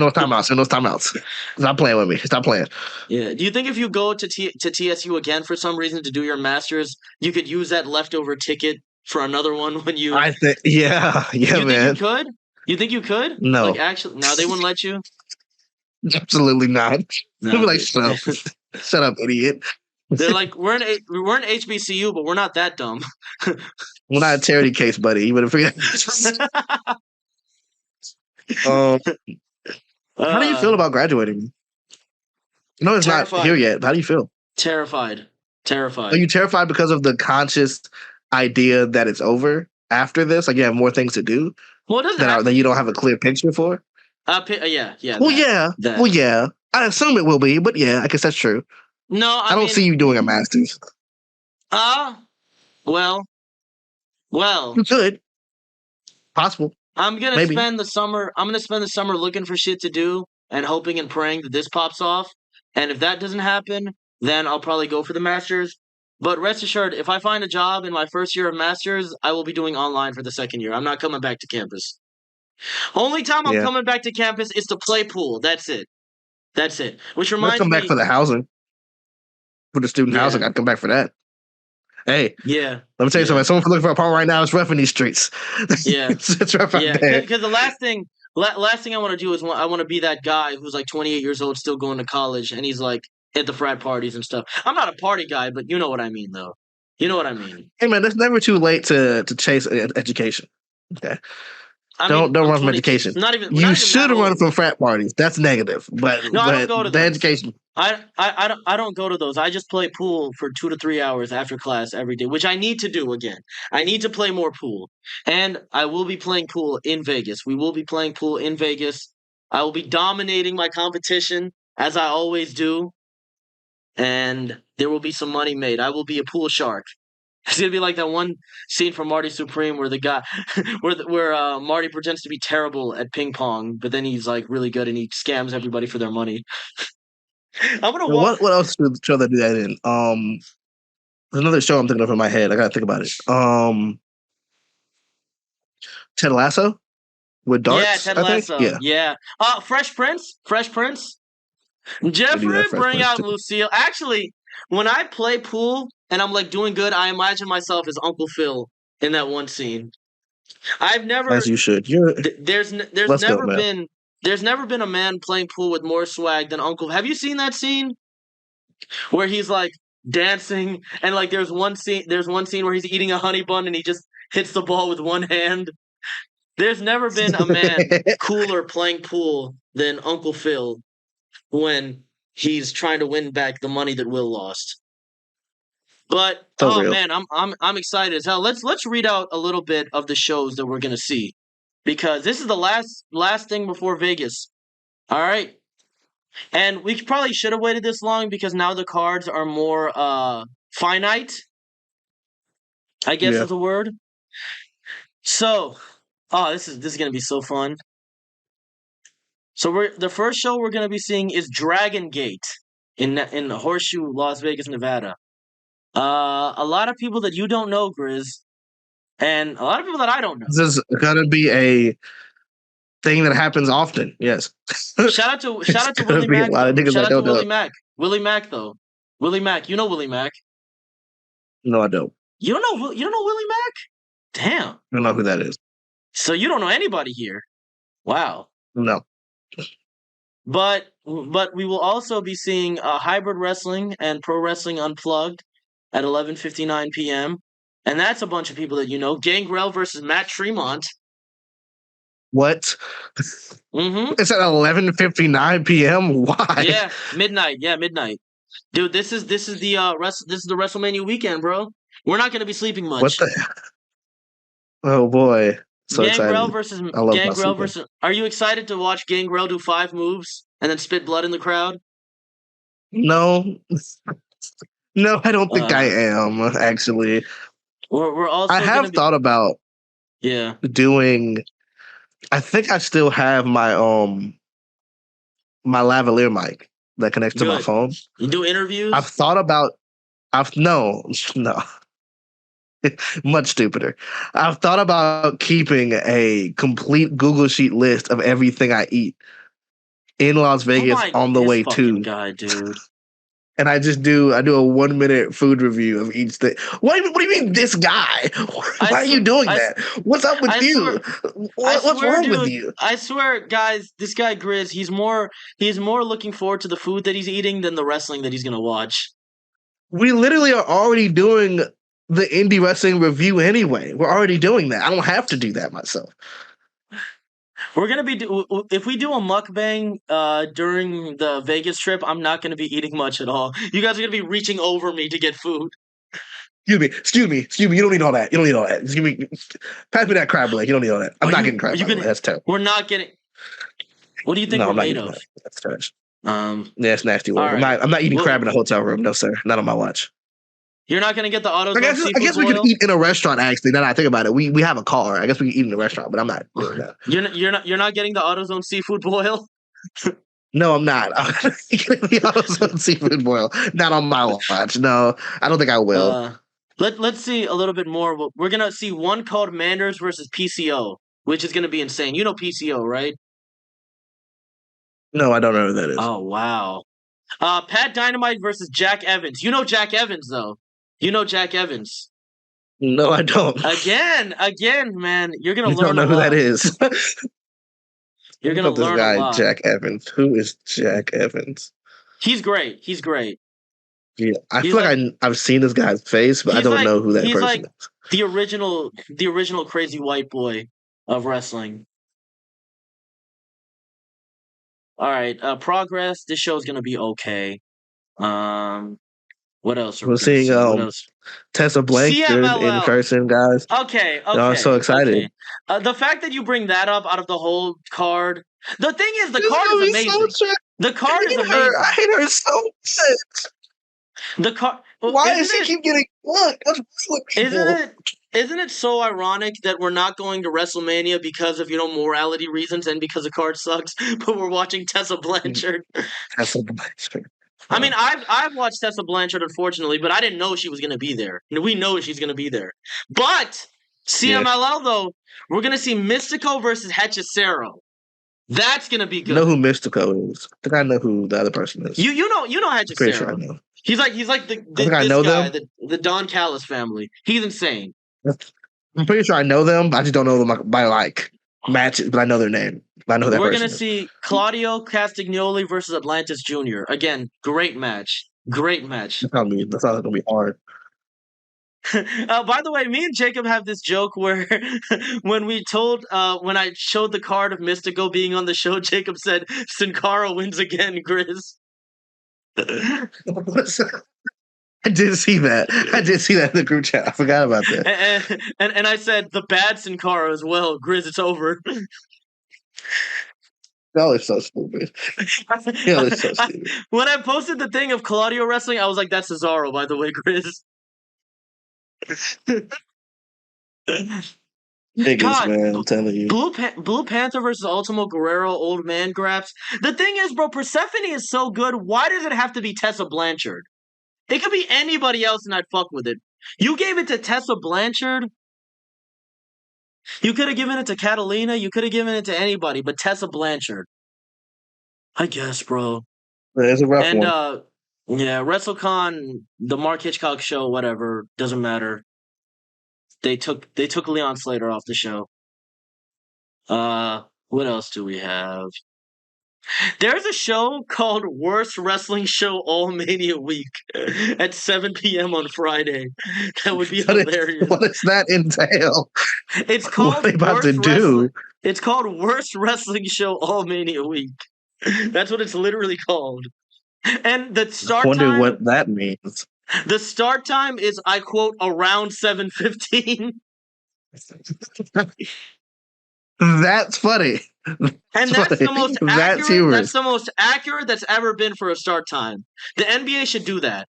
those timeouts. Stop playing with me. Stop playing. Yeah. Do you think if you go to TSU again for some reason to do your master's, you could use that leftover ticket for another one when you? I think, yeah, you man. Think you could? You think you could? No. Like actually, no, they wouldn't let you. Absolutely not. No, They'll be like, shut up, idiot. They're like, we're in HBCU, but we're not that dumb. We're not a charity case, buddy. You better forget. How do you feel about graduating? No, it's terrified. Not here yet. How do you feel? Terrified. Are you terrified because of the conscious idea that it's over after this? Like you have more things to do that you don't have a clear picture for? Yeah. Well, yeah. I assume it will be, but yeah, I guess that's true. No, I don't see you doing a master's. Well. You could. Possible. I'm gonna spend the summer looking for shit to do and hoping and praying that this pops off. And if that doesn't happen, then I'll probably go for the master's. But rest assured, if I find a job in my first year of master's, I will be doing online for the second year. I'm not coming back to campus. Only time I'm coming back to campus is to play pool. That's it. Which reminds me, come back for the housing. For the student housing, I'd come back for that. Hey, let me tell you something. Someone looking for a apartment right now is rough in these streets. Yeah, it's rough out there. Because the last thing I want to do is I want to be that guy who's like 28 years old, still going to college, and he's like at the frat parties and stuff. I'm not a party guy, but you know what I mean, though. You know what I mean. Hey, man, it's never too late to chase education. Okay. I mean, Don't I'm run from 22. education. Not even. We're You not even should that run old. from frat parties. That's negative. But No, I don't go to the those. education. I don't go to those. I just play pool for 2 to 3 hours after class every day, which I need to do again. I need to play more pool, and I will be playing pool in Vegas. We will be playing pool in Vegas. I will be dominating my competition as I always do, and there will be some money made. I will be a pool shark. It's gonna be like that one scene from Marty Supreme where the guy, where Marty pretends to be terrible at ping pong, but then he's like really good and he scams everybody for their money. I'm gonna walk. What else should they do that in? There's another show I'm thinking of in my head. I gotta think about it. Ted Lasso with Yeah, darts, Ted I think. Lasso. Yeah. Yeah. Fresh Prince. Fresh Prince. We do Jeffrey, that first bring out person. Lucille. Actually, when I play pool and I'm like doing good, I imagine myself as Uncle Phil in that one scene. I've never. As you should. You're There's let's go, never man. been. There's never been a man playing pool with more swag than Uncle. Have you seen that scene where he's like dancing and like there's one scene. There's one scene where he's eating a honey bun and he just hits the ball with one hand. There's never been a man cooler playing pool than Uncle Phil when he's trying to win back the money that Will lost. But So oh real. man, I'm excited as hell. Let's read out a little bit of the shows that we're gonna see because this is the last thing before Vegas. All right, and we probably should have waited this long because now the cards are more finite. I guess Yeah. is the word. So, this is gonna be so fun. So the first show we're gonna be seeing is Dragon Gate in Horseshoe, Las Vegas, Nevada. A lot of people that you don't know, Grizz, and a lot of people that I don't know. This is gonna be a thing that happens often. Yes. Shout out to It's gonna Willie be a Mack lot though. of niggas Shout that out to don't know Willie it. Mack. Willie Mack though. Willie Mack. You know Willie Mack. No, I don't. You don't know Willie Mack? Damn. I don't know who that is. So you don't know anybody here. Wow. No. But we will also be seeing Hybrid Wrestling and Pro Wrestling Unplugged at 11:59 p.m. And that's a bunch of people that you know. Gangrel versus Matt Tremont. What? Mm-hmm. It's at 11:59 p.m. Why? Yeah, midnight. Yeah, midnight. Dude, this is the this is the WrestleMania weekend, bro. We're not gonna be sleeping much. What the? Oh boy! So Gangrel excited! versus I love my Gangrel sleeping. versus. Are you excited to watch Gangrel do 5 moves and then spit blood in the crowd? No, no, I don't think I am actually. We're also. I have thought about doing. I think I still have my my lavalier mic that connects to my phone. You do interviews? I've thought about. No. Much stupider. I've thought about keeping a complete Google Sheet list of everything I eat in Las Vegas on the way to. Guy, dude. And I do a 1 minute food review of each thing. What do you mean this guy? Why are you doing that? What's up with you? What's wrong with you? I swear, guys, this guy Grizz, he's more looking forward to the food that he's eating than the wrestling that he's gonna watch. We literally are already doing the indie wrestling review anyway. We're already doing that. I don't have to do that myself. We're gonna be if we do a mukbang during the Vegas trip. I'm not gonna be eating much at all. You guys are gonna be reaching over me to get food. Excuse me. You don't need all that. Excuse me. Pass me that crab leg. You don't need all that. I'm not getting crab leg. That's terrible. We're not getting. What do you think we're made of? That's trash. Yeah, it's nasty. Right. I'm not eating crab in a hotel room. No, sir. Not on my watch. You're not gonna get the auto. I guess we could eat in a restaurant. Actually, now that I think about it, we have a car. I guess we can eat in a restaurant, but I'm not doing that. You're not getting the AutoZone seafood boil. No, I'm not. I'm getting the AutoZone seafood boil. Not on my watch. No, I don't think I will. Let's see a little bit more. We're gonna see one called Manders versus PCO, which is gonna be insane. You know PCO, right? No, I don't know who that is. Oh wow. Pat Dynamite versus Jack Evans. You know Jack Evans though. You know Jack Evans. No, I don't. Again, man. You're gonna learn. Don't know who that is. You're gonna learn a lot. Jack Evans. Who is Jack Evans? He's great. Yeah, I feel like I've seen this guy's face, but I don't know who that person is. The original crazy white boy of wrestling. All right, progress. This show's gonna be okay. What else are We're we gonna seeing see? What else? Tessa Blanchard in CMLL. person, guys. Okay, I'm so okay, excited. okay. The fact that you bring that up out of the whole card. The thing is, the This card is gonna be so amazing. trash. The card is I amazing. hate her so much. The card. Why does she keep getting look? What's wrong with people? Isn't it so ironic that we're not going to WrestleMania because of morality reasons and because the card sucks, but we're watching Tessa Blanchard? Tessa Blanchard. I mean, I've watched Tessa Blanchard, unfortunately, but I didn't know she was going to be there. We know she's going to be there. But CMLL, though, we're going to see Mystico versus Hechicero. That's going to be good. You know who Mystico is? I think I know who the other person is. You know Hechicero. Pretty sure I know. He's like the Don Callis family. He's insane. I'm pretty sure I know them. I just don't know them by like matches, but I know their name. I know who that We're person gonna see Claudio Castagnoli versus Atlantis Jr. Again, great match. Great match. That's not gonna be hard. By the way, me and Jacob have this joke where when I showed the card of Mystico being on the show, Jacob said Sin Cara wins again, Grizz. I did see that. I did see that in the group chat. I forgot about that. And I said the bad Sin Cara as well. Grizz, it's over. Y'all are so stupid. Y'all are so stupid. When I posted the thing of Claudio wrestling, I was like, that's Cesaro, by the way, Grizz. Niggas, God, man, I'm telling you. Blue Panther versus Ultimo Guerrero, old man grabs. The thing is, bro, Persephone is so good. Why does it have to be Tessa Blanchard? It could be anybody else and I'd fuck with it. You gave it to Tessa Blanchard. You could have given it to Catalina. You could have given it to anybody, but Tessa Blanchard. I guess, bro. It's a rough one. Yeah, WrestleCon, the Mark Hitchcock show, whatever, doesn't matter. They took Leon Slater off the show. What else do we have? There's a show called Worst Wrestling Show All Mania Week at 7 p.m. on Friday. That would be hilarious. What does that entail? It's called what are they about to do? It's called Worst Wrestling Show All Mania Week. That's what it's literally called. And the start time. I wonder what that means. The start time is, I quote, around 7:15. That's funny. And that's the most accurate. That's the most accurate that's ever been for a start time. The NBA should do that.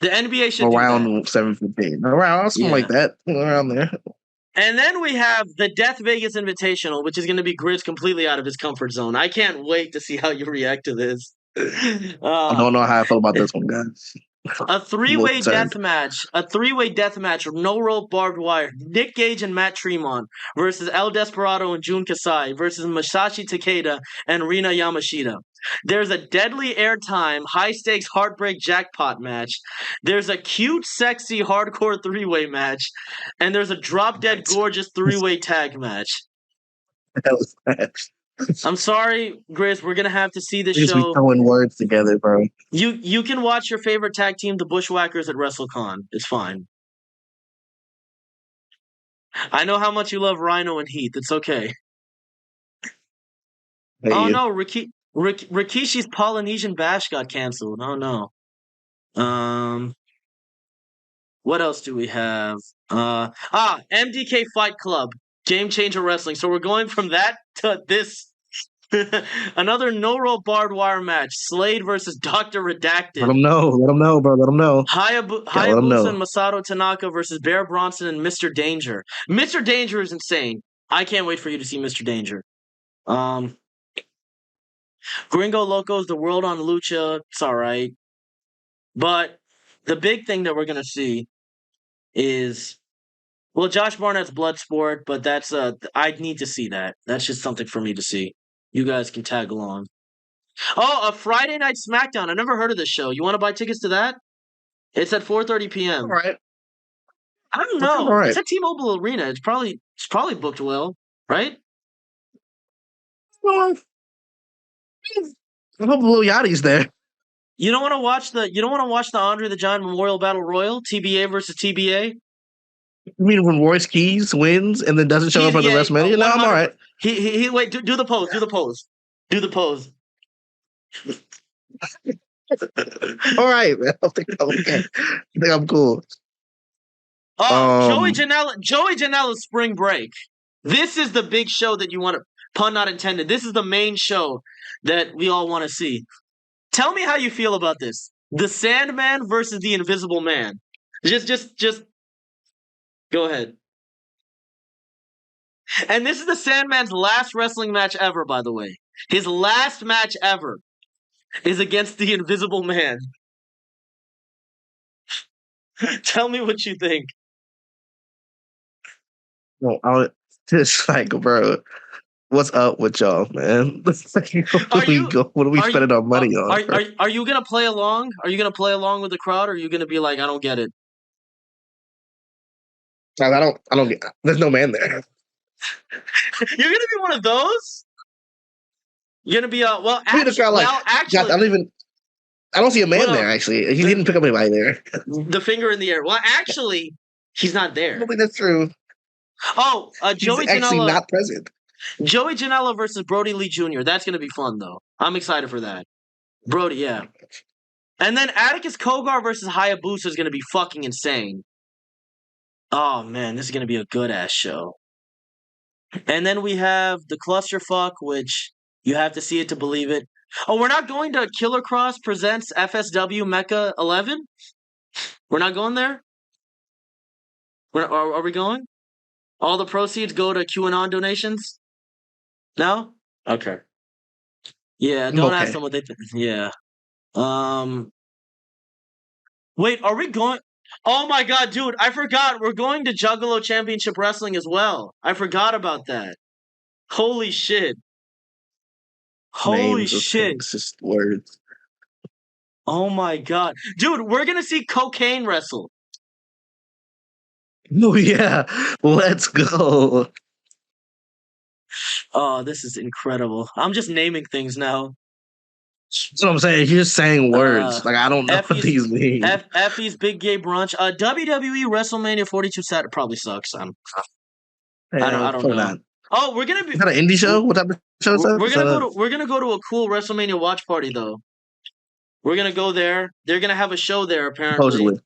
The NBA should around 7:15. Around something like that. Around there. And then we have the Death Vegas Invitational, which is going to be Grizz completely out of his comfort zone. I can't wait to see how you react to this. I don't know how I feel about this one, guys. A three-way death match. No rope barbed wire. Nick Gage and Matt Tremont versus El Desperado and Jun Kasai versus Masashi Takeda and Rina Yamashita. There's a deadly airtime, high-stakes heartbreak jackpot match. There's a cute, sexy, hardcore three-way match. And there's a drop-dead gorgeous three-way tag match. I'm sorry, Grizz, we're going to have to see this show. Be throwing words together, bro. You can watch your favorite tag team, the Bushwhackers, at WrestleCon. It's fine. I know how much you love Rhino and Heath. It's okay. No, Rikishi's Polynesian Bash got canceled. Oh, no. What else do we have? MDK Fight Club. Game Changer Wrestling. So we're going from that to this. Another no rope barbed wire match. Slade versus Dr. Redacted. Let them know, bro. Let them know. Hayabusa and Masato Tanaka versus Bear Bronson and Mr. Danger. Mr. Danger is insane. I can't wait for you to see Mr. Danger. Gringo Locos, The World on Lucha. It's all right. But the big thing that we're going to see is, well, Josh Barnett's Bloodsport, but that's I need to see that. That's just something for me to see. You guys can tag along. Oh, a Friday Night SmackDown. I never heard of this show. You want to buy tickets to that? It's at 4:30 p.m. All right. I don't know. Right. It's at T-Mobile Arena. It's probably booked well, right? Well, I hope Lil Yachty's there. You don't want to watch the Andre the Giant Memorial Battle Royal, TBA versus TBA? You mean when Royce Keys wins and then doesn't show up at the WrestleMania? No, I'm all right. He wait, do the pose, do the pose. Do the pose. All right, man. I think I'm okay. I think I'm cool. Joey Janela's Spring Break. This is the big show that you want to, pun not intended. This is the main show that we all want to see. Tell me how you feel about this. The Sandman versus the Invisible Man. Just go ahead. And this is the Sandman's last wrestling match ever, by the way. His last match ever is against the Invisible Man. Tell me what you think. No, I just like, bro, what's up with y'all, man? What are we spending our money on? Are you gonna play along? Are you gonna play along with the crowd, or are you gonna be like, I don't get it? I don't get. There's no man there. You're gonna be one of those. You're gonna be actually, I don't see a man there. Actually, he didn't pick up anybody there. The finger in the air. Well, actually, he's not there. I don't think that's true. Oh, Joey Janela actually not present. Joey Janela versus Brody Lee Jr. That's gonna be fun, though. I'm excited for that. Brody, yeah. And then Atticus Kogar versus Hayabusa is gonna be fucking insane. Oh man, this is gonna be a good ass show. And then we have the clusterfuck, which you have to see it to believe it. Oh, we're not going to Killer Cross presents FSW Mecha 11? We're not going there? Are we going? All the proceeds go to QAnon donations? No? Okay. Yeah, don't ask them what they think. Yeah. Wait, are we going? Oh my god, dude, I forgot. We're going to Juggalo Championship Wrestling as well. I forgot about that. Holy shit. Holy shit. It's just words. Oh my god. Dude, we're going to see Cocaine wrestle. Oh yeah. Let's go. Oh, this is incredible. I'm just naming things now. That's what I'm saying. You're just saying words. Like, I don't know what these mean. Effie's Big Gay Brunch. WWE WrestleMania 42 Saturday probably sucks. I don't know. Not. Oh, we're gonna be. Is that an indie show? What type of show is that? We're gonna go to a cool WrestleMania watch party though. We're gonna go there. They're gonna have a show there apparently. Supposedly.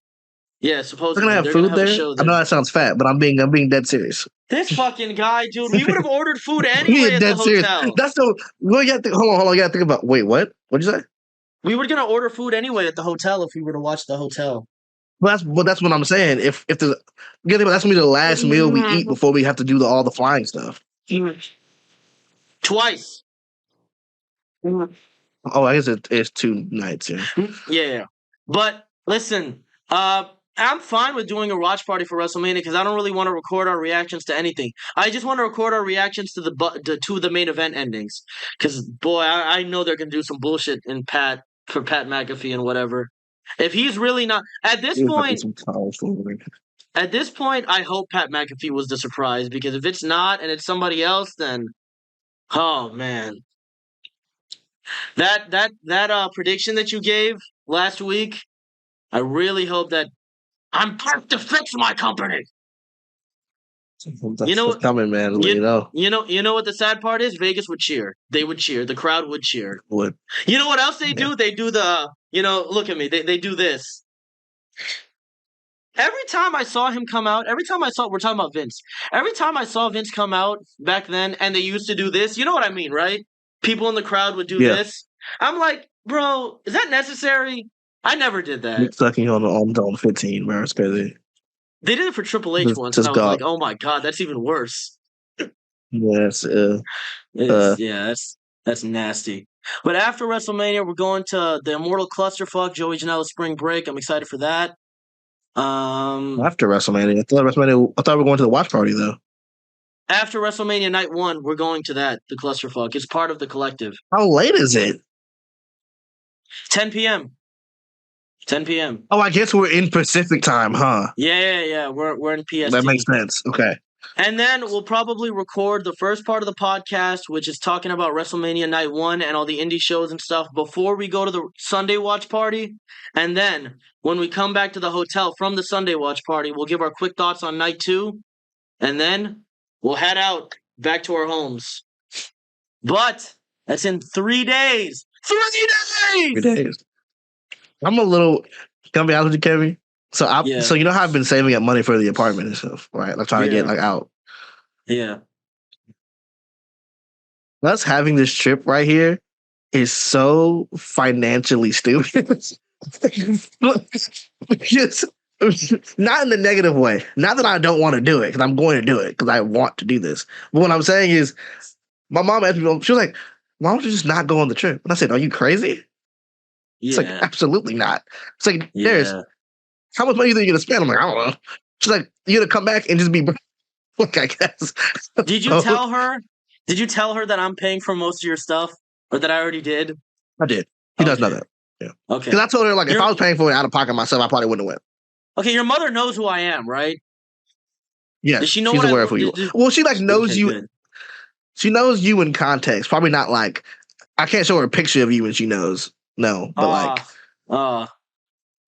Yeah, supposedly. They're gonna have food there. I know that sounds fat, but I'm being dead serious. This fucking guy, dude. We would have ordered food anyway at the hotel. Serious. That's the. Well, you got to hold on. You got to think about. Wait, what? What'd you say? We were gonna order food anyway at the hotel if we were to watch the hotel. Well, that's what I'm saying. If that's gonna be the last meal we eat before we have to do all the flying stuff. Twice. Oh, I guess it's 2 nights. Yeah. But listen, I'm fine with doing a watch party for WrestleMania because I don't really want to record our reactions to anything. I just want to record our reactions to the main event endings. Because boy, I know they're gonna do some bullshit for Pat McAfee and whatever. If he's really not at this point, I hope Pat McAfee was the surprise because if it's not and it's somebody else, then oh man, that prediction that you gave last week, I really hope that I'm back to fix my company. You know what's coming, man. You know what the sad part is? Vegas would cheer. They would cheer. The crowd would cheer. Would. You know what else they do? They do the, look at me. They do this. Every time I saw him come out, we're talking about Vince. Every time I saw Vince come out back then and they used to do this, you know what I mean, right? People in the crowd would do this. I'm like, bro, is that necessary? I never did that. It's sucking on 15, bro. It's crazy. They did it for Triple H once, and I was like, oh my god, that's even worse. Yes. That's nasty. But after WrestleMania, we're going to the Immortal Clusterfuck, Joey Janela Spring Break. I'm excited for that. After WrestleMania, I thought we were going to the watch party though. After WrestleMania Night 1, we're going to the Clusterfuck. It's part of the collective. How late is it? 10 p.m. 10 p.m. Oh, I guess we're in Pacific time, huh? Yeah. We're in PST. That makes sense. Okay. And then we'll probably record the first part of the podcast, which is talking about WrestleMania Night 1 and all the indie shows and stuff before we go to the Sunday watch party. And then when we come back to the hotel from the Sunday watch party, we'll give our quick thoughts on Night 2. And then we'll head out back to our homes. But that's in 3 days. 3 days! 3 days. I'm a little, can I be honest with you, Kevin? So so you know how I've been saving up money for the apartment and stuff, right? Like trying to get like out. Yeah. Us having this trip right here is so financially stupid. Just, not in the negative way. Not that I don't want to do it, because I'm going to do it, because I want to do this. But what I'm saying is, my mom asked me, she was like, why don't you just not go on the trip? And I said, are you crazy? It's like, absolutely not. It's like, there's, how much money do you think you're going to spend? I'm like, I don't know. She's like, you're going to come back and just be broke, I guess. Did you tell her? Did you tell her that I'm paying for most of your stuff? Or that I already did? I did. He does know that. Yeah. Okay. Because I told her, like, if I was paying for it out of pocket myself, I probably wouldn't have went. Okay, your mother knows who I am, right? Yeah. Does she know she's aware of who you are. Well, she, like, knows you. Good. She knows you in context. Probably not, like, I can't show her a picture of you and she knows. No, but, like.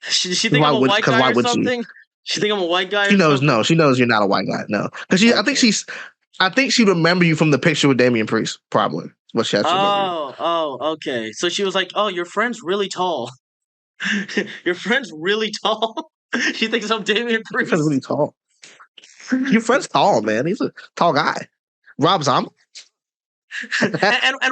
She think I'm a white guy or something? She think I'm a white guy. She knows. No, she knows you're not a white guy. No, because I think she remember you from the picture with Damian Priest. Probably what she has to remember. Okay. So she was like, "Oh, your friend's really tall. Your friend's really tall." She thinks I'm Damian Priest. Your friend's really tall. Your friend's tall, man. He's a tall guy. Rob Zombie. and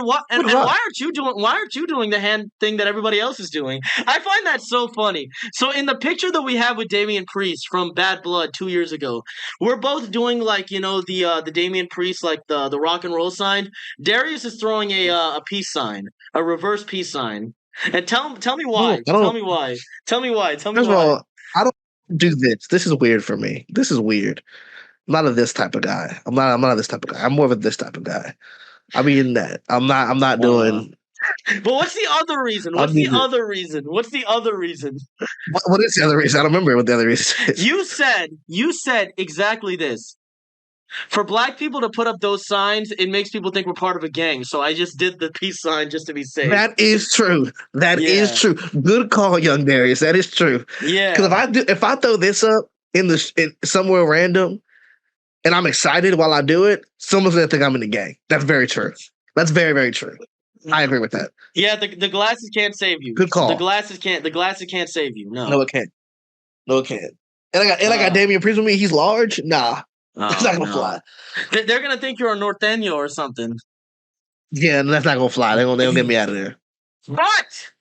why aren't you doing the hand thing that everybody else is doing? I find that so funny. So in the picture that we have with Damian Priest from Bad Blood 2 years ago, we're both doing like, you know, the Damian Priest, like the rock and roll sign. Darius is throwing a peace sign, a reverse peace sign. And tell me why. Tell me why. First of all, I don't do this. This is weird for me. This is weird. I'm not this type of guy. I'm not this type of guy. I'm more of this type of guy. I mean that. I'm not doing. But what's the other reason? What's the other reason? What is the other reason? I don't remember what the other reason is. You said exactly this. For black people to put up those signs, it makes people think we're part of a gang. So I just did the peace sign just to be safe. That is true. That is true. Good call, young Darius. That is true. Yeah. Because if I throw this up in somewhere random, and I'm excited while I do it, someone's gonna think I'm in the gang. That's very true. That's very, very true. I agree with that. Yeah, the glasses can't save you. Good call. The glasses can't save you. No, it can't. And I got Damian Priest with me. He's large. Nah, that's not gonna fly. They're gonna think you're a norteño or something. Yeah, that's not gonna fly. They're gonna get me out of there. But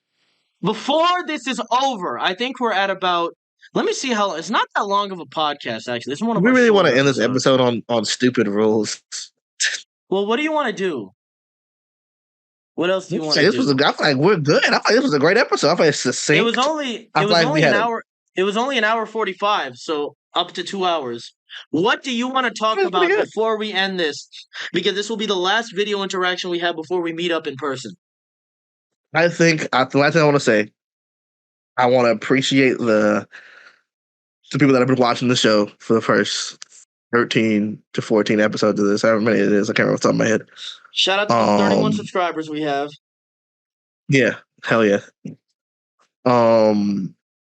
before this is over, I think we're at about. Let me see how. It's not that long of a podcast, actually. It's one of. We really want to end this episode on stupid rules. Well, what do you want to do? What else do you want to do? I feel like we're good. I thought this was a great episode. I thought it's succinct. It was only an hour. It was only an hour 45, so up to 2 hours. What do you want to talk about before we end this? Because this will be the last video interaction we have before we meet up in person. I think the last thing I want to say, I want to appreciate the people that have been watching the show for the first 13 to 14 episodes of this, however many it is. I can't remember off the top of my head. Shout out to the 31 subscribers we have. Yeah, hell yeah.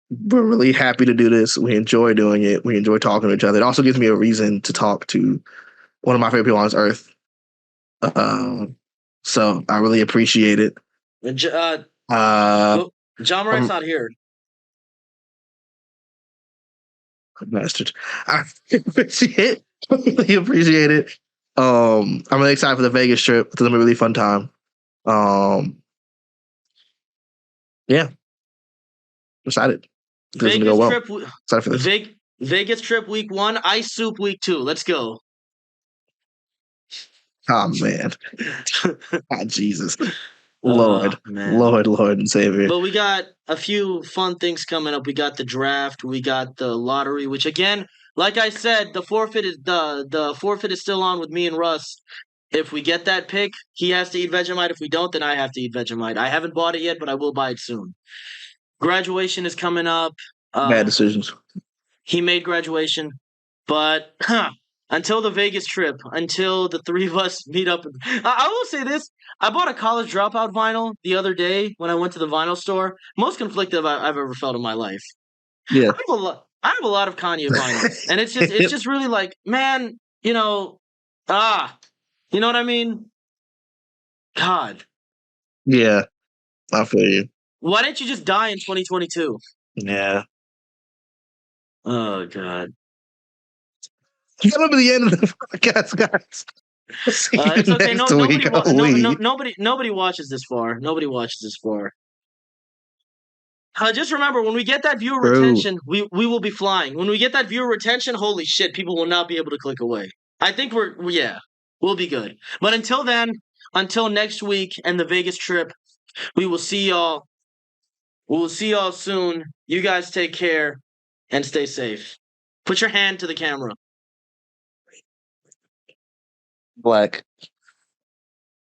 We're really happy to do this. We enjoy doing it. We enjoy talking to each other. It also gives me a reason to talk to one of my favorite people on this earth. So I really appreciate it. John Morant's not here. Bastard. I really appreciate it. I'm really excited for the Vegas trip. It's gonna be a really fun time. Yeah. Excited. It's gonna go well. Excited for this. Vegas trip week 1, Ice Soup week 2. Let's go. Oh man. Oh, Jesus. Lord and Savior. But we got a few fun things coming up. We got the draft. We got the lottery, which again, like I said, the forfeit is still on with me and Russ. If we get that pick, he has to eat Vegemite. If we don't, then I have to eat Vegemite. I haven't bought it yet, but I will buy it soon. Graduation is coming up. Bad decisions. He made graduation, but until the Vegas trip, until the three of us meet up. I will say this: I bought a College Dropout vinyl the other day when I went to the vinyl store. Most conflicted I've ever felt in my life. Yeah. I have a lot of Kanye vinyl, and it's just really like, man, you know, you know what I mean? God, Yeah, I feel you. why didn't you just die in 2022? Yeah. Oh God, You got to the end of the podcast, guys. We'll see you it's okay. next week. Nobody watches this far. Nobody watches this far. Just remember, when we get that viewer True. retention, we will be flying. When we get that viewer retention, holy shit, people will not be able to click away. I think we'll be good. But until then, until next week and the Vegas trip, we will see y'all. We will see y'all soon. You guys take care and stay safe. Put your hand to the camera. Black.